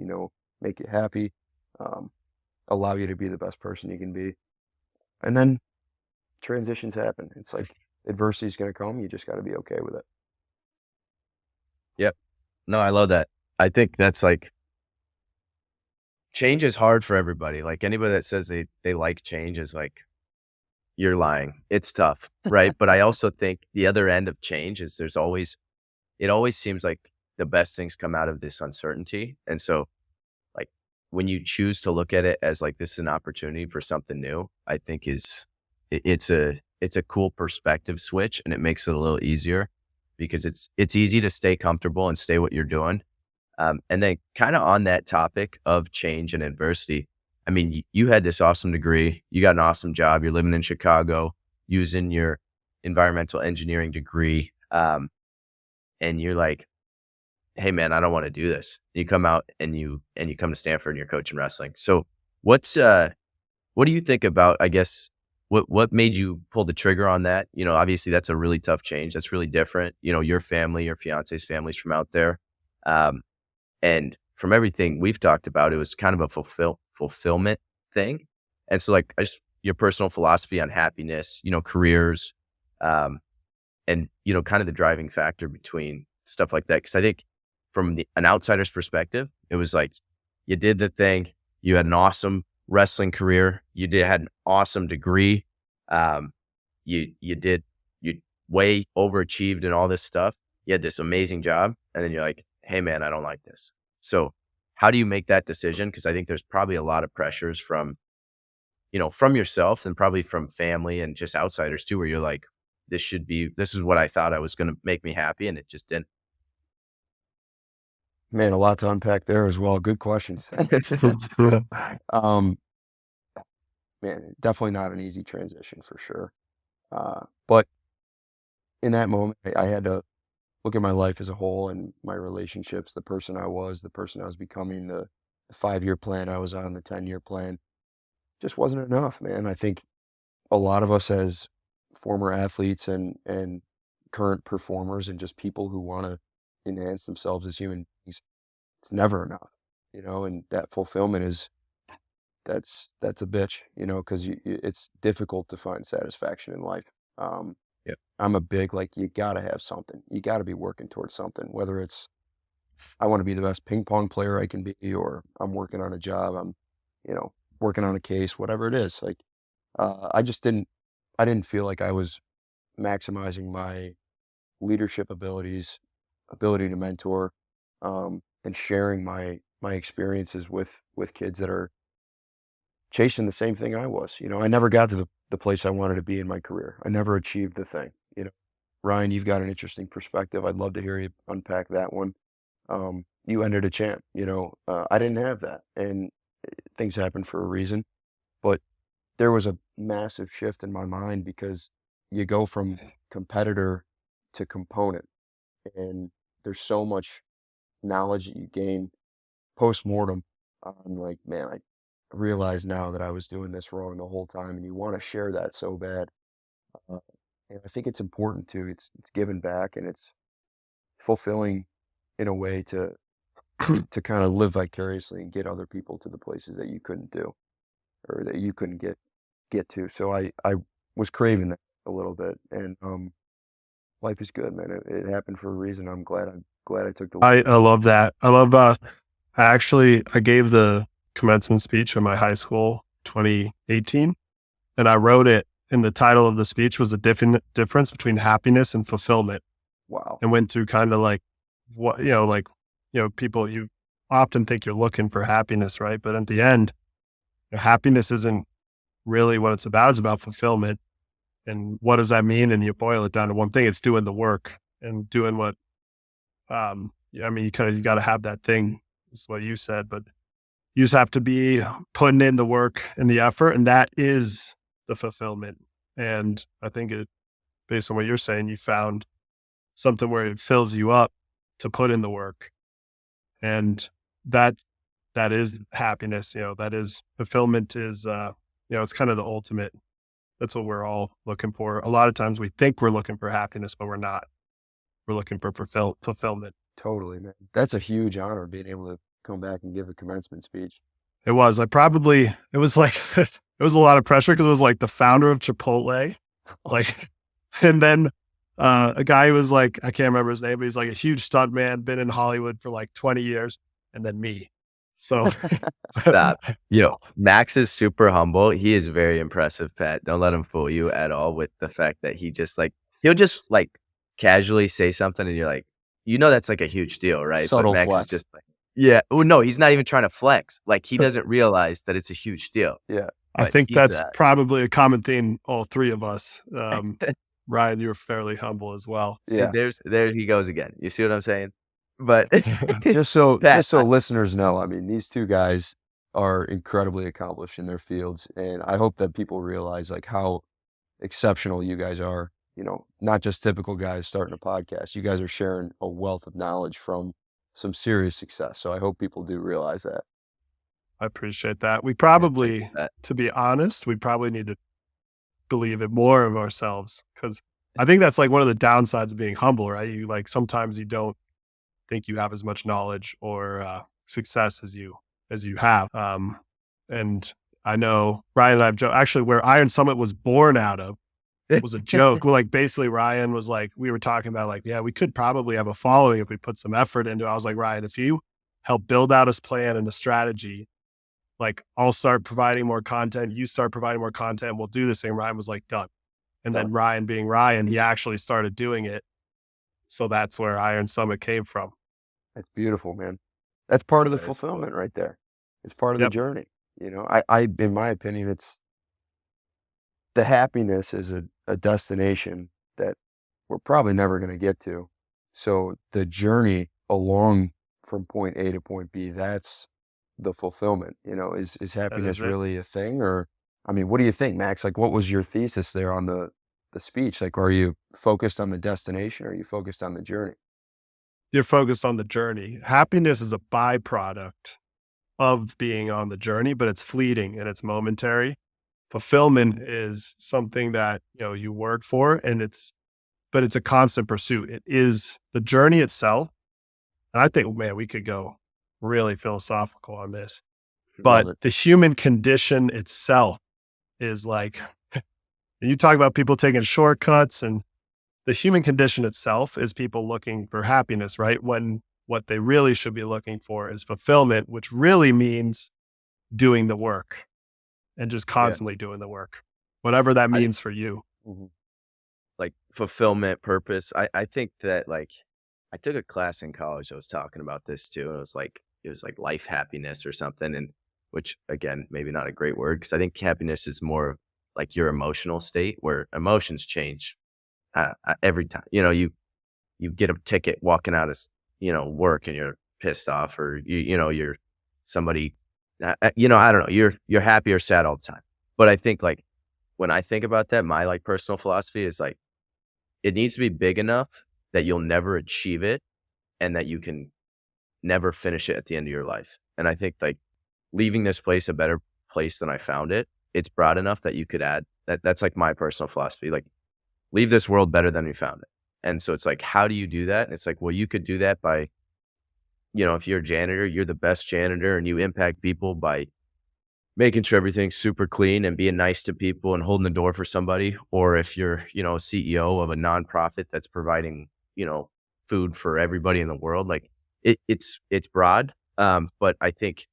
make you happy, um, allow you to be the best person you can be. And then transitions happen. It's like adversity is going to come. You just got to be okay with it. Yep. No, I love that. I think that's like change is hard for everybody. Like anybody that says they like change is like, you're lying. It's tough, right? But I also think the other end of change is it always seems like the best things come out of this uncertainty. And so like when you choose to look at it as like this is an opportunity for something new, I think it's a cool perspective switch, and it makes it a little easier because it's easy to stay comfortable and stay what you're doing. And then kind of on that topic of change and adversity, I mean, you had this awesome degree, you got an awesome job, you're living in Chicago using your environmental engineering degree. And you're like, hey man, I don't want to do this. You come out and you come to Stanford and you're coaching wrestling. So what's what do you think about, I guess, what made you pull the trigger on that? Obviously that's a really tough change. That's really different. Your family, your fiance's family's from out there. Um, and from everything we've talked about, it was kind of a fulfillment thing. And so like your personal philosophy on happiness, careers, um, and, kind of the driving factor between stuff like that. Cause I think from an outsider's perspective, it was like you did the thing, you had an awesome wrestling career, had an awesome degree. Um, you way overachieved and all this stuff. You had this amazing job. And then you're like, hey man, I don't like this. So how do you make that decision? Cause I think there's probably a lot of pressures from, from yourself and probably from family and just outsiders too, where you're like, this is what I thought I was going to make me happy. And it just didn't. Man, a lot to unpack there as well. Good questions. um, Man, definitely not an easy transition for sure. But in that moment, I had to look at my life as a whole and my relationships, the person I was, the person I was becoming, the 5-year plan I was on, the 10-year plan. Just wasn't enough, man. I think a lot of us as former athletes and current performers and just people who want to enhance themselves as human beings, it's never enough, and that fulfillment that's a bitch, because it's difficult to find satisfaction in life. Um, Yeah. I'm a big, like, you gotta have something. You gotta be working towards something, whether it's I want to be the best ping pong player I can be, or I'm working on a job, I'm, working on a case, whatever it is. Like, I didn't feel like I was maximizing my leadership abilities, ability to mentor, and sharing my experiences with kids that are chasing the same thing I was. I never got to the place I wanted to be in my career. I never achieved the thing. Ryan, you've got an interesting perspective. I'd love to hear you unpack that one. You entered a champ. I didn't have that, and things happen for a reason. But there was a massive shift in my mind because you go from competitor to component, and there's so much knowledge that you gain post mortem. I'm like, man, I realize now that I was doing this wrong the whole time, and you want to share that so bad. Uh, and I think it's important too. It's giving back, and it's fulfilling in a way to to kind of live vicariously and get other people to the places that you couldn't do or that you couldn't get to. So I was craving that a little bit, and life is good, man. It happened for a reason. I'm glad I took the. I love that. I love, I gave the commencement speech in my high school 2018, and I wrote it, and the title of the speech was a difference between happiness and fulfillment, Wow. and went through kind of like what, people, you often think you're looking for happiness, right? But at the end, happiness isn't really what it's about. It's about fulfillment. And what does that mean? And you boil it down to one thing: it's doing the work and doing what, you got to have that thing. Is what you said, but you just have to be putting in the work and the effort, and that is the fulfillment. And I think based on what you're saying, you found something where it fills you up to put in the work, and that is happiness. That is fulfillment. Is it's kind of the ultimate. That's what we're all looking for. A lot of times we think we're looking for happiness, but we're not. We're looking for fulfillment. Totally, man. That's a huge honor being able to come back and give a commencement speech. It was. It was like, it was a lot of pressure because it was like the founder of Chipotle, like, and then a guy who was like, I can't remember his name, but he's like a huge stud man, been in Hollywood for like 20 years, and then me. So Stop. Max is super humble. He is very impressive, Pat. Don't let him fool you at all with the fact that he'll just like casually say something and you're like, that's like a huge deal, right? Subtle But Max flex. is just like, yeah. Oh, no, he's not even trying to flex. Like he doesn't realize that it's a huge deal. Yeah. I But think he's, that's probably a common theme, all three of us. Ryan, you're fairly humble as well. See, Yeah. there he goes again. You see what I'm saying? But Just so Pat, listeners know, I mean, these two guys are incredibly accomplished in their fields, and I hope that people realize like how exceptional you guys are. Not just typical guys starting a podcast. You guys are sharing a wealth of knowledge from some serious success. So I hope people do realize that. I appreciate that. We thank probably, you, Pat. to be honest, we probably need to believe it more of ourselves, because I think that's like one of the downsides of being humble, right? You like, sometimes you don't think you have as much knowledge or success as you have. And I know Ryan and I have joked, actually, where Iron Summit was born out of was a joke. Well, like basically Ryan was like, we were talking about like, yeah, we could probably have a following if we put some effort into it. I was like, Ryan, if you help build out his plan and a strategy, like I'll start providing more content, you start providing more content, we'll do this thing. Ryan was like, done. And then Ryan being Ryan, he actually started doing it. So that's where Iron Summit came from. That's beautiful, man. That's part of the That is cool. fulfillment right there. It's part of Yep. the journey. I in my opinion, it's the happiness is a destination that we're probably never going to get to. So the journey along from point A to point B, that's the fulfillment. Is happiness it. really a thing? Or, I mean, what do you think, Max? Like, what was your thesis there on the speech? Like, are you focused on the destination or are you focused on the journey? You're focused on the journey. Happiness is a byproduct of being on the journey, but it's fleeting and it's momentary. Fulfillment is something that, you work for, and it's a constant pursuit. It is the journey itself. And I think, man, we could go really philosophical on this, Love but it. the human condition itself is like, and you talk about people taking shortcuts, and the human condition itself is people looking for happiness, right? When what they really should be looking for is fulfillment, which really means doing the work and just constantly doing the work, whatever that means for you. Mhm. Like fulfillment, purpose. I think that like I took a class in college that was talking about this too. And it was like life happiness or something. And which again, maybe not a great word, because I think happiness is more of like your emotional state, where emotions change every time. You get a ticket walking out of work and you're pissed off, or you're somebody. I don't know. You're happy or sad all the time. But I think like when I think about that, my like personal philosophy is like it needs to be big enough that you'll never achieve it and that you can never finish it at the end of your life. And I think like leaving this place a better place than I found it, it's broad enough that you could add that's like my personal philosophy. Like leave this world better than you found it. And so it's like, how do you do that? And it's like, well, you could do that by if you're a janitor, you're the best janitor and you impact people by making sure everything's super clean and being nice to people and holding the door for somebody. Or if you're, a CEO of a nonprofit that's providing, food for everybody in the world, like it's broad. But I think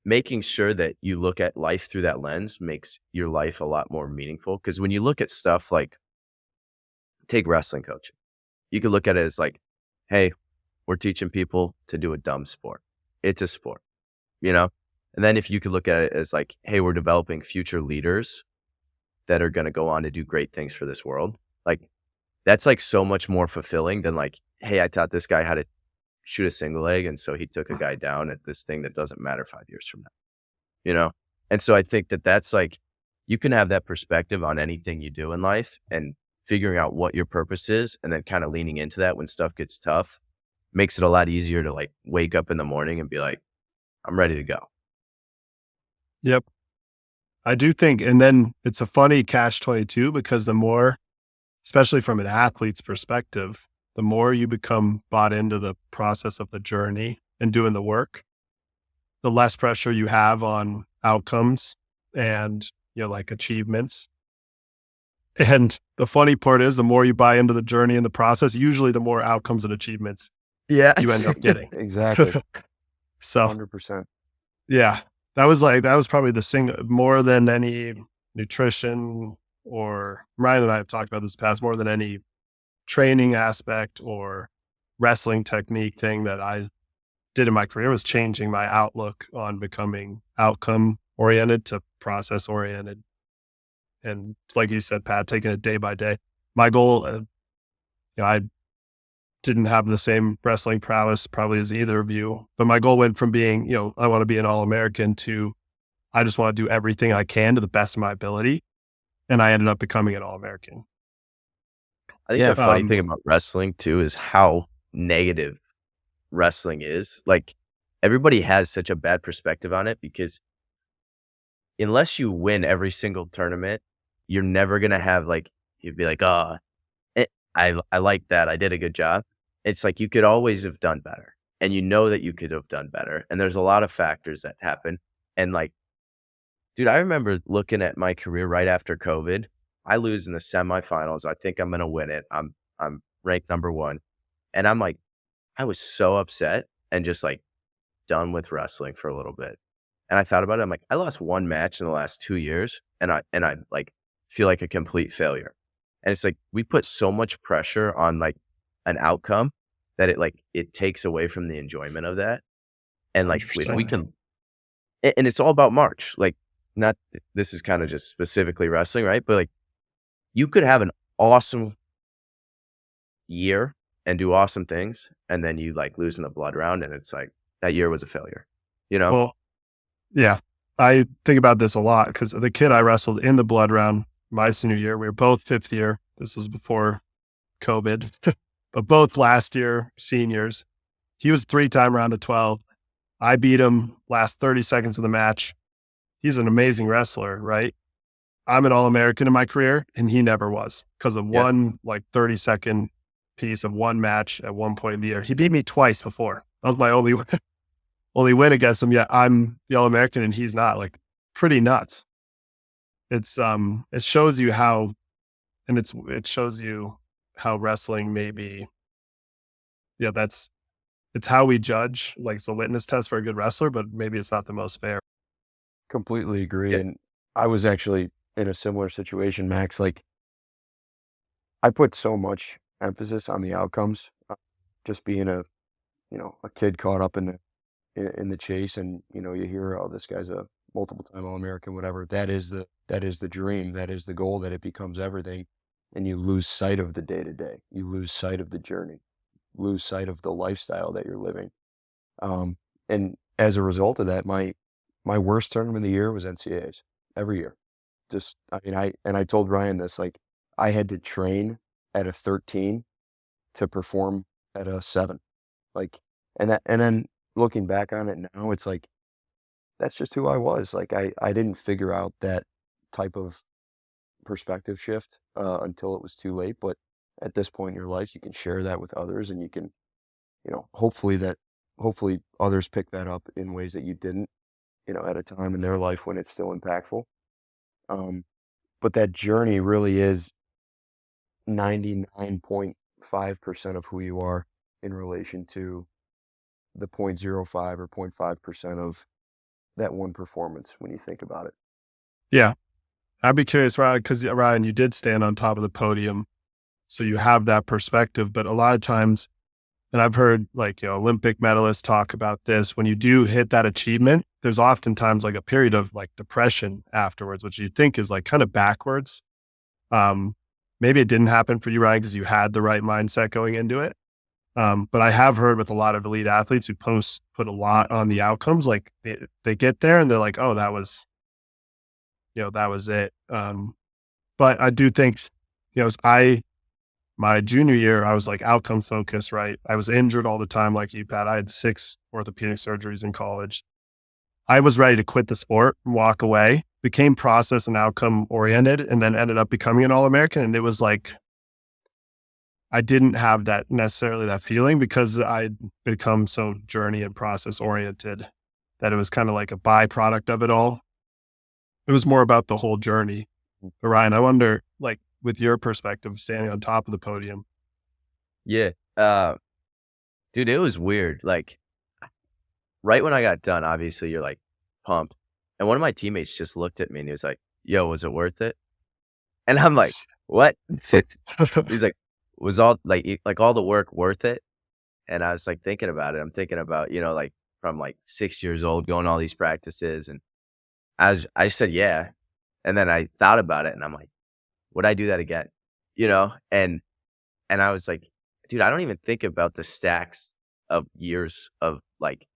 making sure that you look at life through that lens makes your life a lot more meaningful. Cause when you look at stuff like take wrestling coaching, you could look at it as like, hey, we're teaching people to do a dumb sport. It's a sport, you know? And then if you could look at it as like, hey, we're developing future leaders that are going to go on to do great things for this world. Like that's like so much more fulfilling than like, hey, I taught this guy how to shoot a single leg. And so he took a guy down at this thing that doesn't matter 5 years from now, you know? And so I think that that's like, you can have that perspective on anything you do in life and figuring out what your purpose is and then kind of leaning into that when stuff gets tough makes it a lot easier to like wake up in the morning and be like, I'm ready to go. Yep. I do think, and then it's a funny catch-22 because the more, especially from an athlete's perspective, the more you become bought into the process of the journey and doing the work, the less pressure you have on outcomes and, like achievements. And the funny part is the more you buy into the journey and the process, usually the more outcomes and achievements Yeah. you end up getting. Exactly. So 100%. yeah, that was probably the thing more than any nutrition, or Ryan and I have talked about this past, more than any training aspect or wrestling technique thing that I did in my career was changing my outlook on becoming outcome oriented to process oriented. And like you said, Pat, taking it day by day. My goal, I didn't have the same wrestling prowess probably as either of you, but my goal went from being, I want to be an All-American to I just want to do everything I can to the best of my ability. And I ended up becoming an All-American. I think Yeah. the funny thing about wrestling too is how negative wrestling is. Like everybody has such a bad perspective on it because unless you win every single tournament, you're never going to have like, you'd be like, oh, I like that. I did a good job. It's like you could always have done better and you know that you could have done better. And there's a lot of factors that happen. And like, dude, I remember looking at my career right after COVID. I lose in the semifinals. I think I'm going to win it. I'm ranked number one. And I'm like, I was so upset and just like done with wrestling for a little bit. And I thought about it. I'm like, I lost one match in the last 2 years and I like feel like a complete failure. And it's like, we put so much pressure on like an outcome that it takes away from the enjoyment of that. And like, if we can, and it's all about March, like not, this is kind of just specifically wrestling, right? But like, you could have an awesome year and do awesome things. And then you like lose in the blood round. And it's like, that year was a failure, you know? Well, yeah, I think about this a lot because the kid I wrestled in the blood round my senior year, we were both fifth year. This was before COVID, but both last year seniors. He was 3-time round of 12. I beat him last 30 seconds of the match. He's an amazing wrestler, right? I'm an All-American in my career, and he never was because of one like 30-second piece of one match at one point in the year. He beat me twice before. That was my only win against him. Yet I'm the All-American and he's not. Like pretty nuts. It's it shows you how, and it shows you how wrestling maybe, it's how we judge. Like it's a litmus test for a good wrestler, but maybe it's not the most fair. Completely agree. Yeah. And I was actually in a similar situation, Max. Like I put so much emphasis on the outcomes, just being a kid caught up in the chase, and you hear, oh, this guy's a multiple time All-American, whatever. That is the dream, that is the goal, that it becomes everything, and you lose sight of the day to day. You lose sight of the journey, lose sight of the lifestyle that you're living. And as a result of that, my worst tournament of the year was NCAAs every year. Just I told Ryan this, like I had to train at a 13 to perform at a 7. Like, and then looking back on it now, it's like, that's just who I was. Like, I didn't figure out that type of perspective shift until it was too late. But at this point in your life, you can share that with others, and you can, hopefully that hopefully others pick that up in ways that you didn't, at a time in their life when it's still impactful. Um, but that journey really is 99.5% of who you are in relation to the 0.05 or 0.5% of that one performance when you think about it. Yeah. I'd be curious, Ryan, because Ryan, you did stand on top of the podium. So you have that perspective. But a lot of times, and I've heard like, Olympic medalists talk about this, when you do hit that achievement, there's oftentimes like a period of like depression afterwards, which you think is like kind of backwards. Um, Maybe it didn't happen for you, Ryan, because you had the right mindset going into it. But I have heard with a lot of elite athletes who put a lot on the outcomes, like they get there and they're like, oh, that was it. But I do think, my junior year, I was like outcome focused, right? I was injured all the time, like you, Pat. I had 6 orthopedic surgeries in college. I was ready to quit the sport and walk away, became process and outcome oriented, and then ended up becoming an All-American. And it was like, I didn't have that necessarily that feeling because I'd become so journey and process oriented that it was kind of like a byproduct of it all. It was more about the whole journey. But Ryan, I wonder, like, with your perspective, standing on top of the podium. Yeah. Dude, it was weird. Like, right when I got done, obviously you're like pumped. And one of my teammates just looked at me and he was like, yo, was it worth it? And I'm like, what? He's like, was all like all the work worth it? And I was like thinking about it. I'm thinking about, like from like 6 years old, going to all these practices. And I said, yeah. And then I thought about it and I'm like, would I do that again? You know? And I was like, dude, I don't even think about the stacks of years of like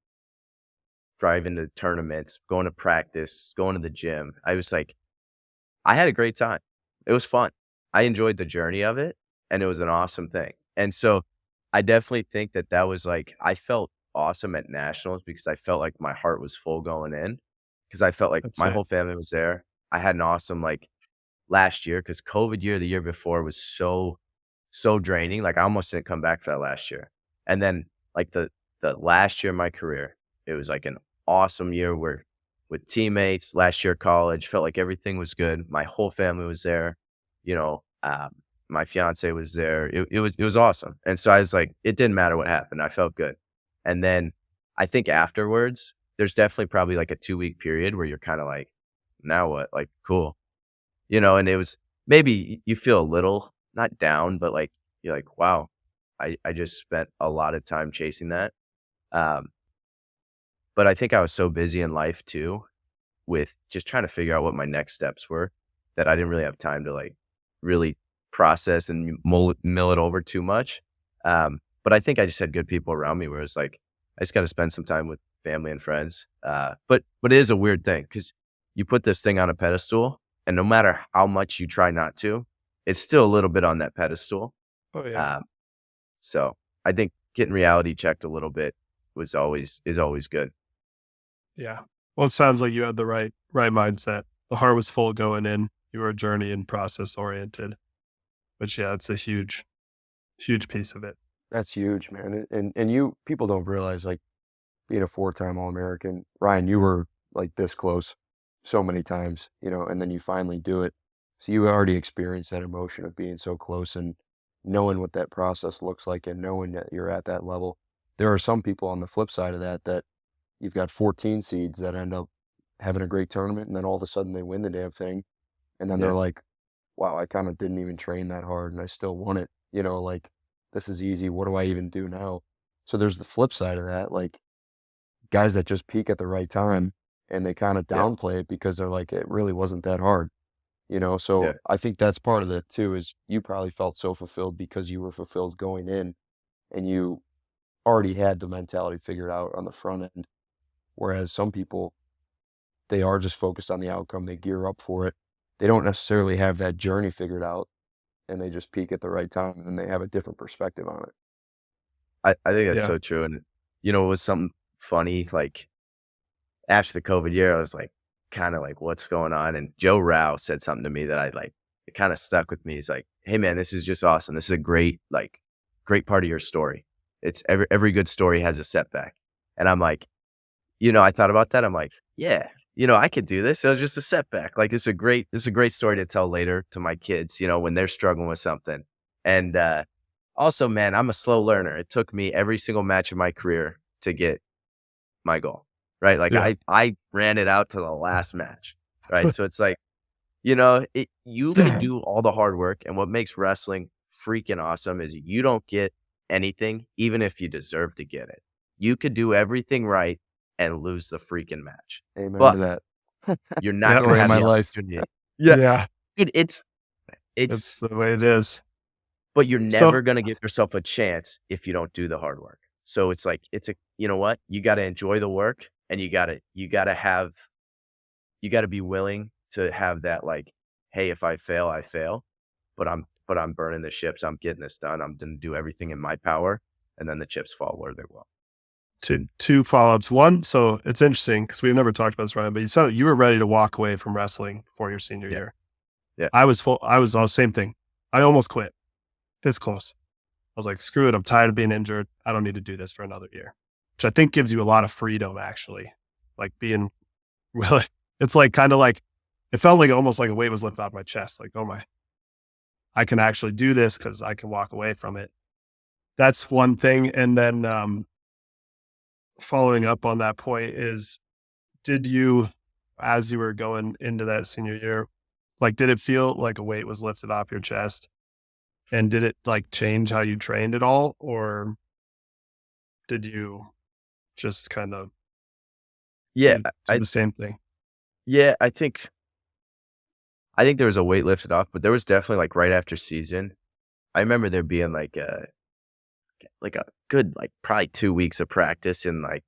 driving to tournaments, going to practice, going to the gym. I was like, I had a great time. It was fun. I enjoyed the journey of it, and it was an awesome thing. And so I definitely think that that was like, I felt awesome at nationals because I felt like my heart was full going in because I felt like That's my it. whole family was there. I had an awesome like last year because COVID year, the year before was so draining. Like I almost didn't come back for that last year. And then like the last year of my career, it was like an awesome year where with teammates, last year of college, felt like everything was good. My whole family was there, you know, my fiance was there. It was awesome. And so I was like, it didn't matter what happened. I felt good. And then I think afterwards, there's definitely probably like a 2-week period where you're kind of like, now what? Like, cool. And it was maybe you feel a little not down, but like you're like, wow, I just spent a lot of time chasing that. Um, but I think I was so busy in life too with just trying to figure out what my next steps were that I didn't really have time to like really process and mill it over too much. But I think I just had good people around me where it's like, I just got to spend some time with family and friends. But it is a weird thing because you put this thing on a pedestal and no matter how much you try not to, it's still a little bit on that pedestal. Oh yeah. Um, so I think getting reality checked a little bit is always good. Yeah. Well, it sounds like you had the right mindset. The heart was full going in. You were journey and process oriented. Which yeah, it's a huge piece of it. That's huge, man. And you people don't realize like being a 4-time All-American, Ryan, you were like this close so many times, and then you finally do it. So you already experienced that emotion of being so close and knowing what that process looks like and knowing that you're at that level. There are some people on the flip side of that you've got 14 seeds that end up having a great tournament and then all of a sudden they win the damn thing. And then they're Yeah. like, wow, I kind of didn't even train that hard and I still won it. Like this is easy. What do I even do now? So there's the flip side of that. Like guys that just peak at the right time and they kind of Yeah. downplay it because they're like, it really wasn't that hard. So Yeah. I think that's part of it too, is you probably felt so fulfilled because you were fulfilled going in and you already had the mentality figured out on the front end. Whereas some people, they are just focused on the outcome, they gear up for it. They don't necessarily have that journey figured out and they just peak at the right time and they have a different perspective on it. I think that's Yeah. so true. And it was something funny, like after the COVID year, I was like, kind of like, what's going on? And Joe Rao said something to me that I like, it kind of stuck with me. He's like, hey man, this is just awesome. This is a great part of your story. It's every good story has a setback. And I'm like, I thought about that. I'm like, yeah, I could do this. It was just a setback. Like this is a great story to tell later to my kids, when they're struggling with something. And also, man, I'm a slow learner. It took me every single match of my career to get my goal, right? Like Yeah. I ran it out to the last match, right? So it's like, you can do all the hard work, and what makes wrestling freaking awesome is you don't get anything, even if you deserve to get it. You could do everything right and lose the freaking match, Amen but to that. you're not Yep. gonna Story of have my the life. opportunity. Yeah, Yeah. dude, it's That's it's the way it is. but you're So never gonna give yourself a chance if you don't do the hard work. So it's like, you know what? You gotta enjoy the work, and you gotta be willing to have that, like, "Hey, if I fail, I fail, but I'm burning the ships. I'm getting this done. I'm gonna do everything in my power," and then the chips fall where they will. two follow-ups. One, so it's interesting because we've never talked about this, Ryan, but you sound you were ready to walk away from wrestling for your senior Yeah, year. yeah, I was all same thing. I almost quit. This close. I was like, screw it. I'm tired of being injured. I don't need to do this for another year, which I think gives you a lot of freedom, actually. Like being really, it's like kind of like, it felt like almost like a weight was lifted off my chest. Like, oh my, I can actually do this because I can walk away from it. That's one thing. And then following up on that point is, did you, as you were going into that senior year, like, did it feel like a weight was lifted off your chest? And did it like change how you trained at all? Or did you just kind of yeah. do the same thing? Yeah, I think there was a weight lifted off, but there was definitely, like, right after season, I remember there being like a good, like, probably 2 weeks of practice in, like,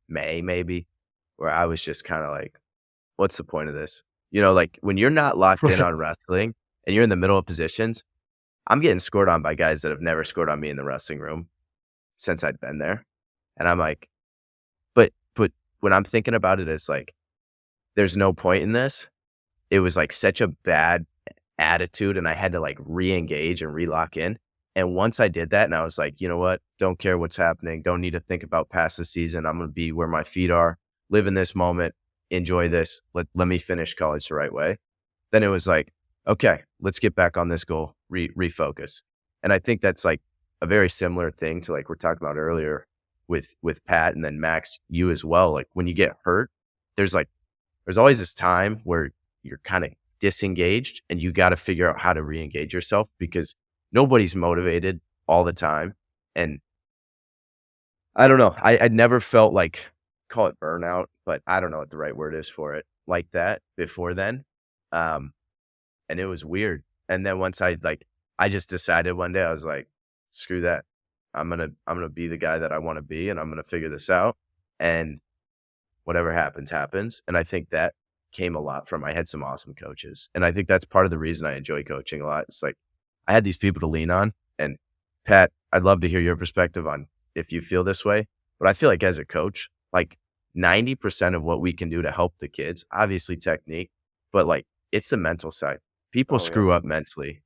May maybe, where I was just kinda like, "What's the point of this?" Like, when you're not locked in Right. on wrestling and you're in the middle of positions, I'm getting scored on by guys that have never scored on me in the wrestling room since I'd been there, and I'm like, but when I'm thinking about it as, like, there's no point in this, it was, like, such a bad attitude, and I had to, like, re-engage and re-lock in, and once I did that and I was like, "You know what? Don't care what's happening, don't need to think about past the season, I'm gonna be where my feet are, live in this moment, enjoy this, let me finish college the right way." Then it was like, "Okay, let's get back on this goal, refocus." And I think that's, like, a very similar thing to, like, we're talking about earlier with Pat and then Max, you as well. Like, when you get hurt, there's, like there's always this time where you're kinda disengaged and you gotta figure out how to reengage yourself because nobody's motivated all the time. And I don't know, I'd never felt like, call it burnout, but I don't know what the right word is for it, like that before then. Um, and it was weird. And then once I just decided one day, I was like, screw that. I'm gonna be the guy that I wanna be, and I'm gonna figure this out. And whatever happens, happens. And I think that came a lot from I had some awesome coaches. And I think that's part of the reason I enjoy coaching a lot. It's like I had these people to lean on. And Pat, I'd love to hear your perspective on if you feel this way. But I feel like as a coach, like 90% of what we can do to help the kids, obviously technique, but like it's the mental side. People Oh, yeah. screw up mentally.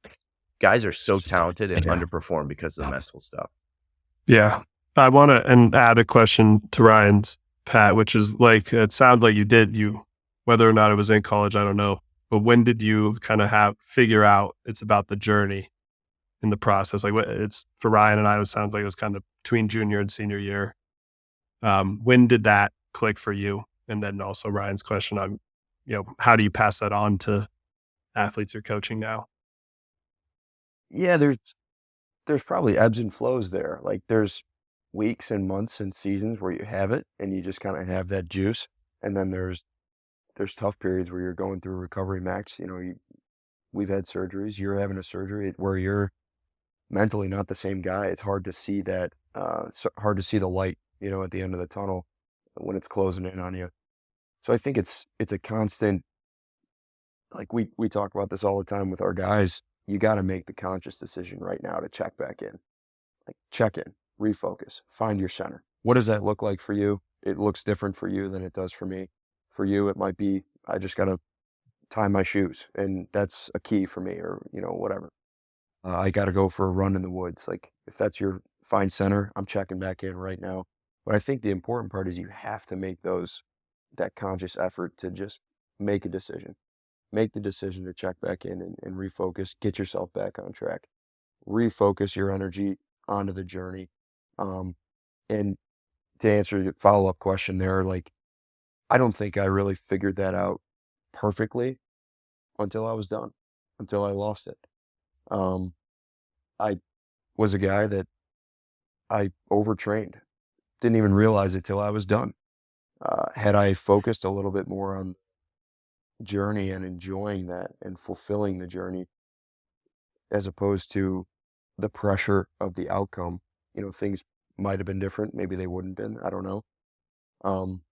Guys are so talented and Yeah. underperform because of the mental stuff. Yeah. I want to and add a question to Ryan's, Pat, which is like, it sounds like whether or not it was in college, I don't know. But when did you kind of figure out it's about the journey in the process? Like it's for Ryan and I, it sounds like it was kind of between junior and senior year. When did that click for you? And then also Ryan's question on, how do you pass that on to athletes you're coaching now? Yeah, there's probably ebbs and flows there. Like there's weeks and months and seasons where you have it and you just kind of have that juice. And then there's tough periods where you're going through recovery max. We've had surgeries. You're having a surgery where you're mentally not the same guy. It's hard to see that. Hard to see the light. At the end of the tunnel when it's closing in on you. So I think it's a constant. Like we talk about this all the time with our guys. You got to make the conscious decision right now to check back in. Like check in, refocus, find your center. What does that look like for you? It looks different for you than it does for me. For you, it might be I just got to tie my shoes, and that's a key for me, or whatever. I got to go for a run in the woods. Like if that's your find center, I'm checking back in right now. But I think the important part is you have to make that conscious effort to just make a decision. Make the decision to check back in and refocus, get yourself back on track, refocus your energy onto the journey. Um, and to answer your follow-up question there, like, I don't think I really figured that out perfectly until I was done, until I lost it. Um, I was a guy that I overtrained, didn't even realize it till I was done. Had I focused a little bit more on journey and enjoying that and fulfilling the journey as opposed to the pressure of the outcome, things might have been different. Maybe they wouldn't been. I don't know. Um,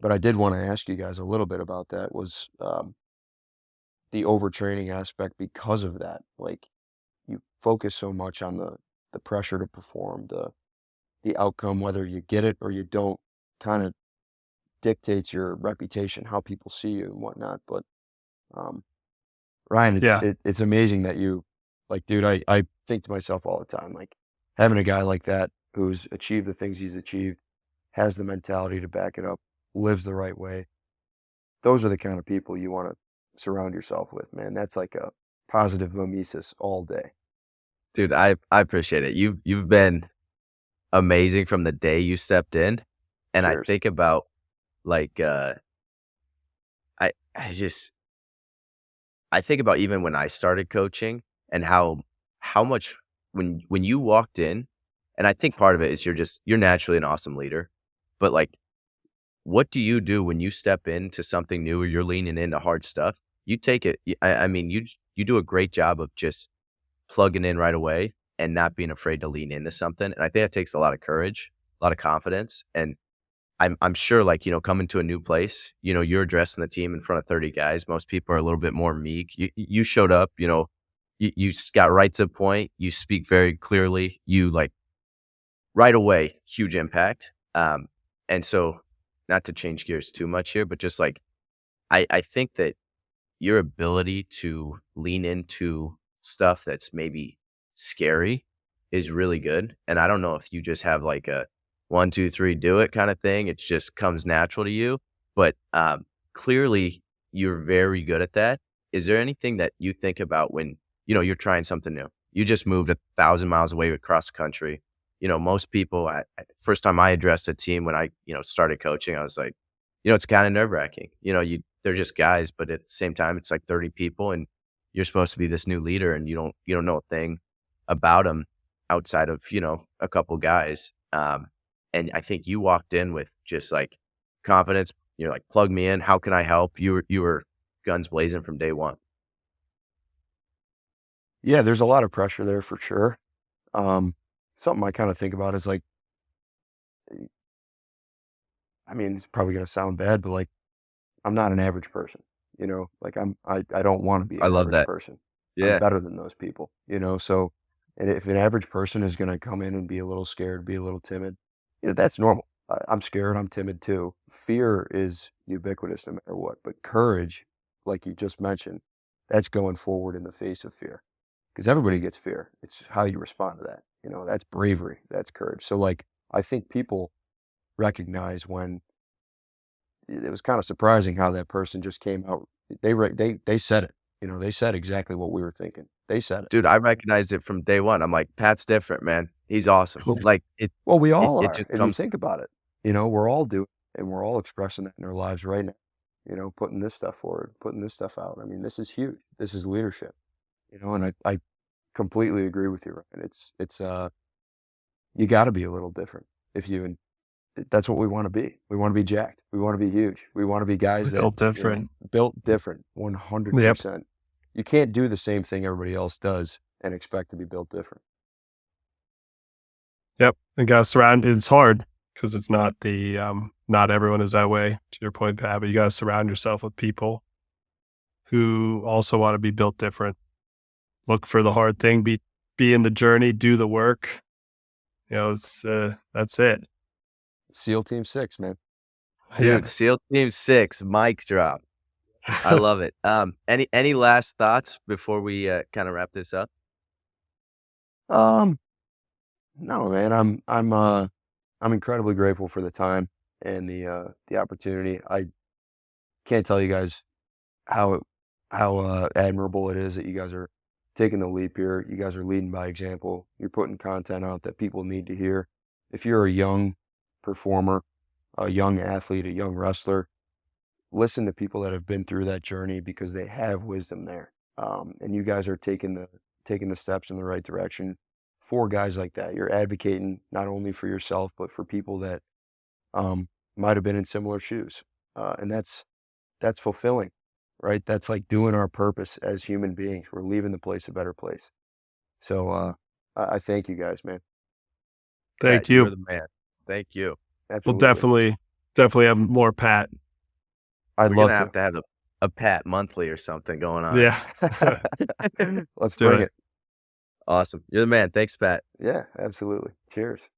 but I did want to ask you guys a little bit about that was the overtraining aspect because of that. Like you focus so much on the pressure to perform, the outcome, whether you get it or you don't, kind of dictates your reputation, how people see you and whatnot. But um, Ryan, Yeah. it's amazing that you, like, dude, I think to myself all the time, like, having a guy like that who's achieved the things he's achieved, has the mentality to back it up, lives the right way. Those are the kind of people you want to surround yourself with, man. That's like a positive mimesis all day. Dude, I appreciate it. You've been amazing from the day you stepped in, and I Cheers. think about, like, I just I think about even when I started coaching and how much when you walked in, and I think part of it is you're naturally an awesome leader, but, like, what do you do when you step into something new or you're leaning into hard stuff? You take it I mean, you do a great job of just plugging in right away and not being afraid to lean into something, and I think that takes a lot of courage, a lot of confidence, and I'm sure, like, coming to a new place, you're addressing the team in front of 30 guys. Most people are a little bit more meek. You showed up, you got right to the point. You speak very clearly. You, like, right away, huge impact. And so, not to change gears too much here, but just like I think that your ability to lean into stuff that's maybe scary is really good. And I don't know if you just have like a 1, 2, 3, do it kind of thing. It just comes natural to you. But clearly you're very good at that. Is there anything that you think about when, you're trying something new? You just moved 1,000 miles away across the country. Most people, first time I addressed a team when I, started coaching, I was like, it's kind of nerve wracking. They're just guys, but at the same time, it's like 30 people, and you're supposed to be this new leader, and you don't know a thing about them outside of a couple guys. And I think you walked in with just like confidence. You're like, plug me in. How can I help? You were guns blazing from day one. Yeah, there's a lot of pressure there for sure. Something I kind of think about is like, I mean, it's probably gonna sound bad, but like, I'm not an average person, like I don't want to be I an love average that. person. I'm Yeah, better than those people, so, and if an average person is going to come in and be a little scared, be a little timid, that's normal. I'm scared. I'm timid too. Fear is ubiquitous no matter what, but courage, like you just mentioned, that's going forward in the face of fear because everybody gets fear. It's how you respond to that. That's bravery. That's courage. So like, I think people recognize when it was kind of surprising how that person just came out. They said it. They said exactly what we were thinking. They said it. dude, I recognized it from day one. I'm like, Pat's different, man. He's awesome. Well, Like it, well, we it, all it are. just If you comes. think about it, we're all doing it, and we're all expressing that in our lives right now. Putting this stuff forward, putting this stuff out. I mean, this is huge. This is leadership. And I completely agree with you, Ryan. It's you got to be a little different if you and that's what we want to be. We want to be jacked. We want to be huge. We want to be guys that, Built different. built different Yep. 100%. You can't do the same thing everybody else does and expect to be built different. Yep. And gotta surround it's hard because it's not not everyone is that way, to your point, Pat, but you gotta surround yourself with people who also want to be built different. Look for the hard thing, be in the journey, do the work. It's that's it. SEAL Team 6, man. Yeah. Dude, SEAL Team 6, mic drop. I love it. Any last thoughts before we kind of wrap this up? Um, no, man. I'm I'm incredibly grateful for the time and the opportunity. I can't tell you guys how admirable it is that you guys are taking the leap here. You guys are leading by example. You're putting content out that people need to hear. If you're a young performer, a young athlete, a young wrestler, listen to people that have been through that journey because they have wisdom there. And you guys are taking the steps in the right direction for guys like that. You're advocating not only for yourself but for people that might have been in similar shoes, and that's fulfilling, right? That's like doing our purpose as human beings. We're leaving the place a better place. So I thank you guys, man. Thank Pat, you are you. the man. Thank you. We'll Absolutely, definitely have more Pat. I'd We're love gonna to. have a Pat monthly or something going on. Yeah. Let's Do bring it. it. Awesome. You're the man. Thanks, Pat. Yeah, absolutely. Cheers.